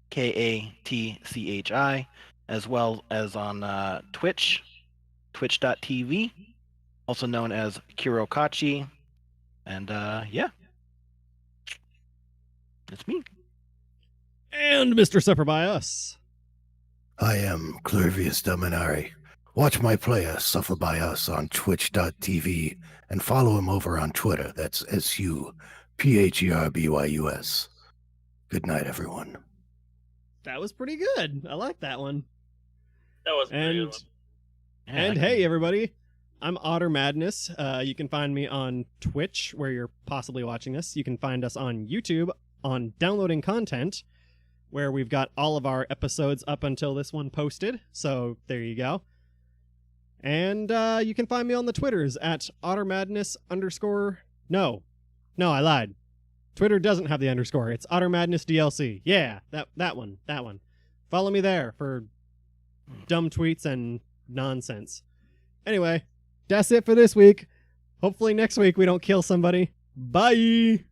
KiroKatchi, as well as on Twitch, twitch.tv, also known as KiroKatchi. And yeah, that's me. And Mr. Supherbyus. I am Clorivious Demonary. Watch my player Supherbyus on twitch.tv and follow him over on Twitter. That's SUPHERBYUS. Good night, everyone. That was pretty good. I like that one. That was a pretty good one. And hey, everybody, I'm OtterMadness. You can find me on Twitch, where you're possibly watching this. You can find us on YouTube, on Downloading Content, where we've got all of our episodes up until this one posted. So there you go. And you can find me on the Twitters at OtterMadness _ No, I lied. Twitter doesn't have the underscore. It's OtterMadness DLC. Yeah, that one. Follow me there for dumb tweets and nonsense. Anyway, that's it for this week. Hopefully next week we don't kill somebody. Bye!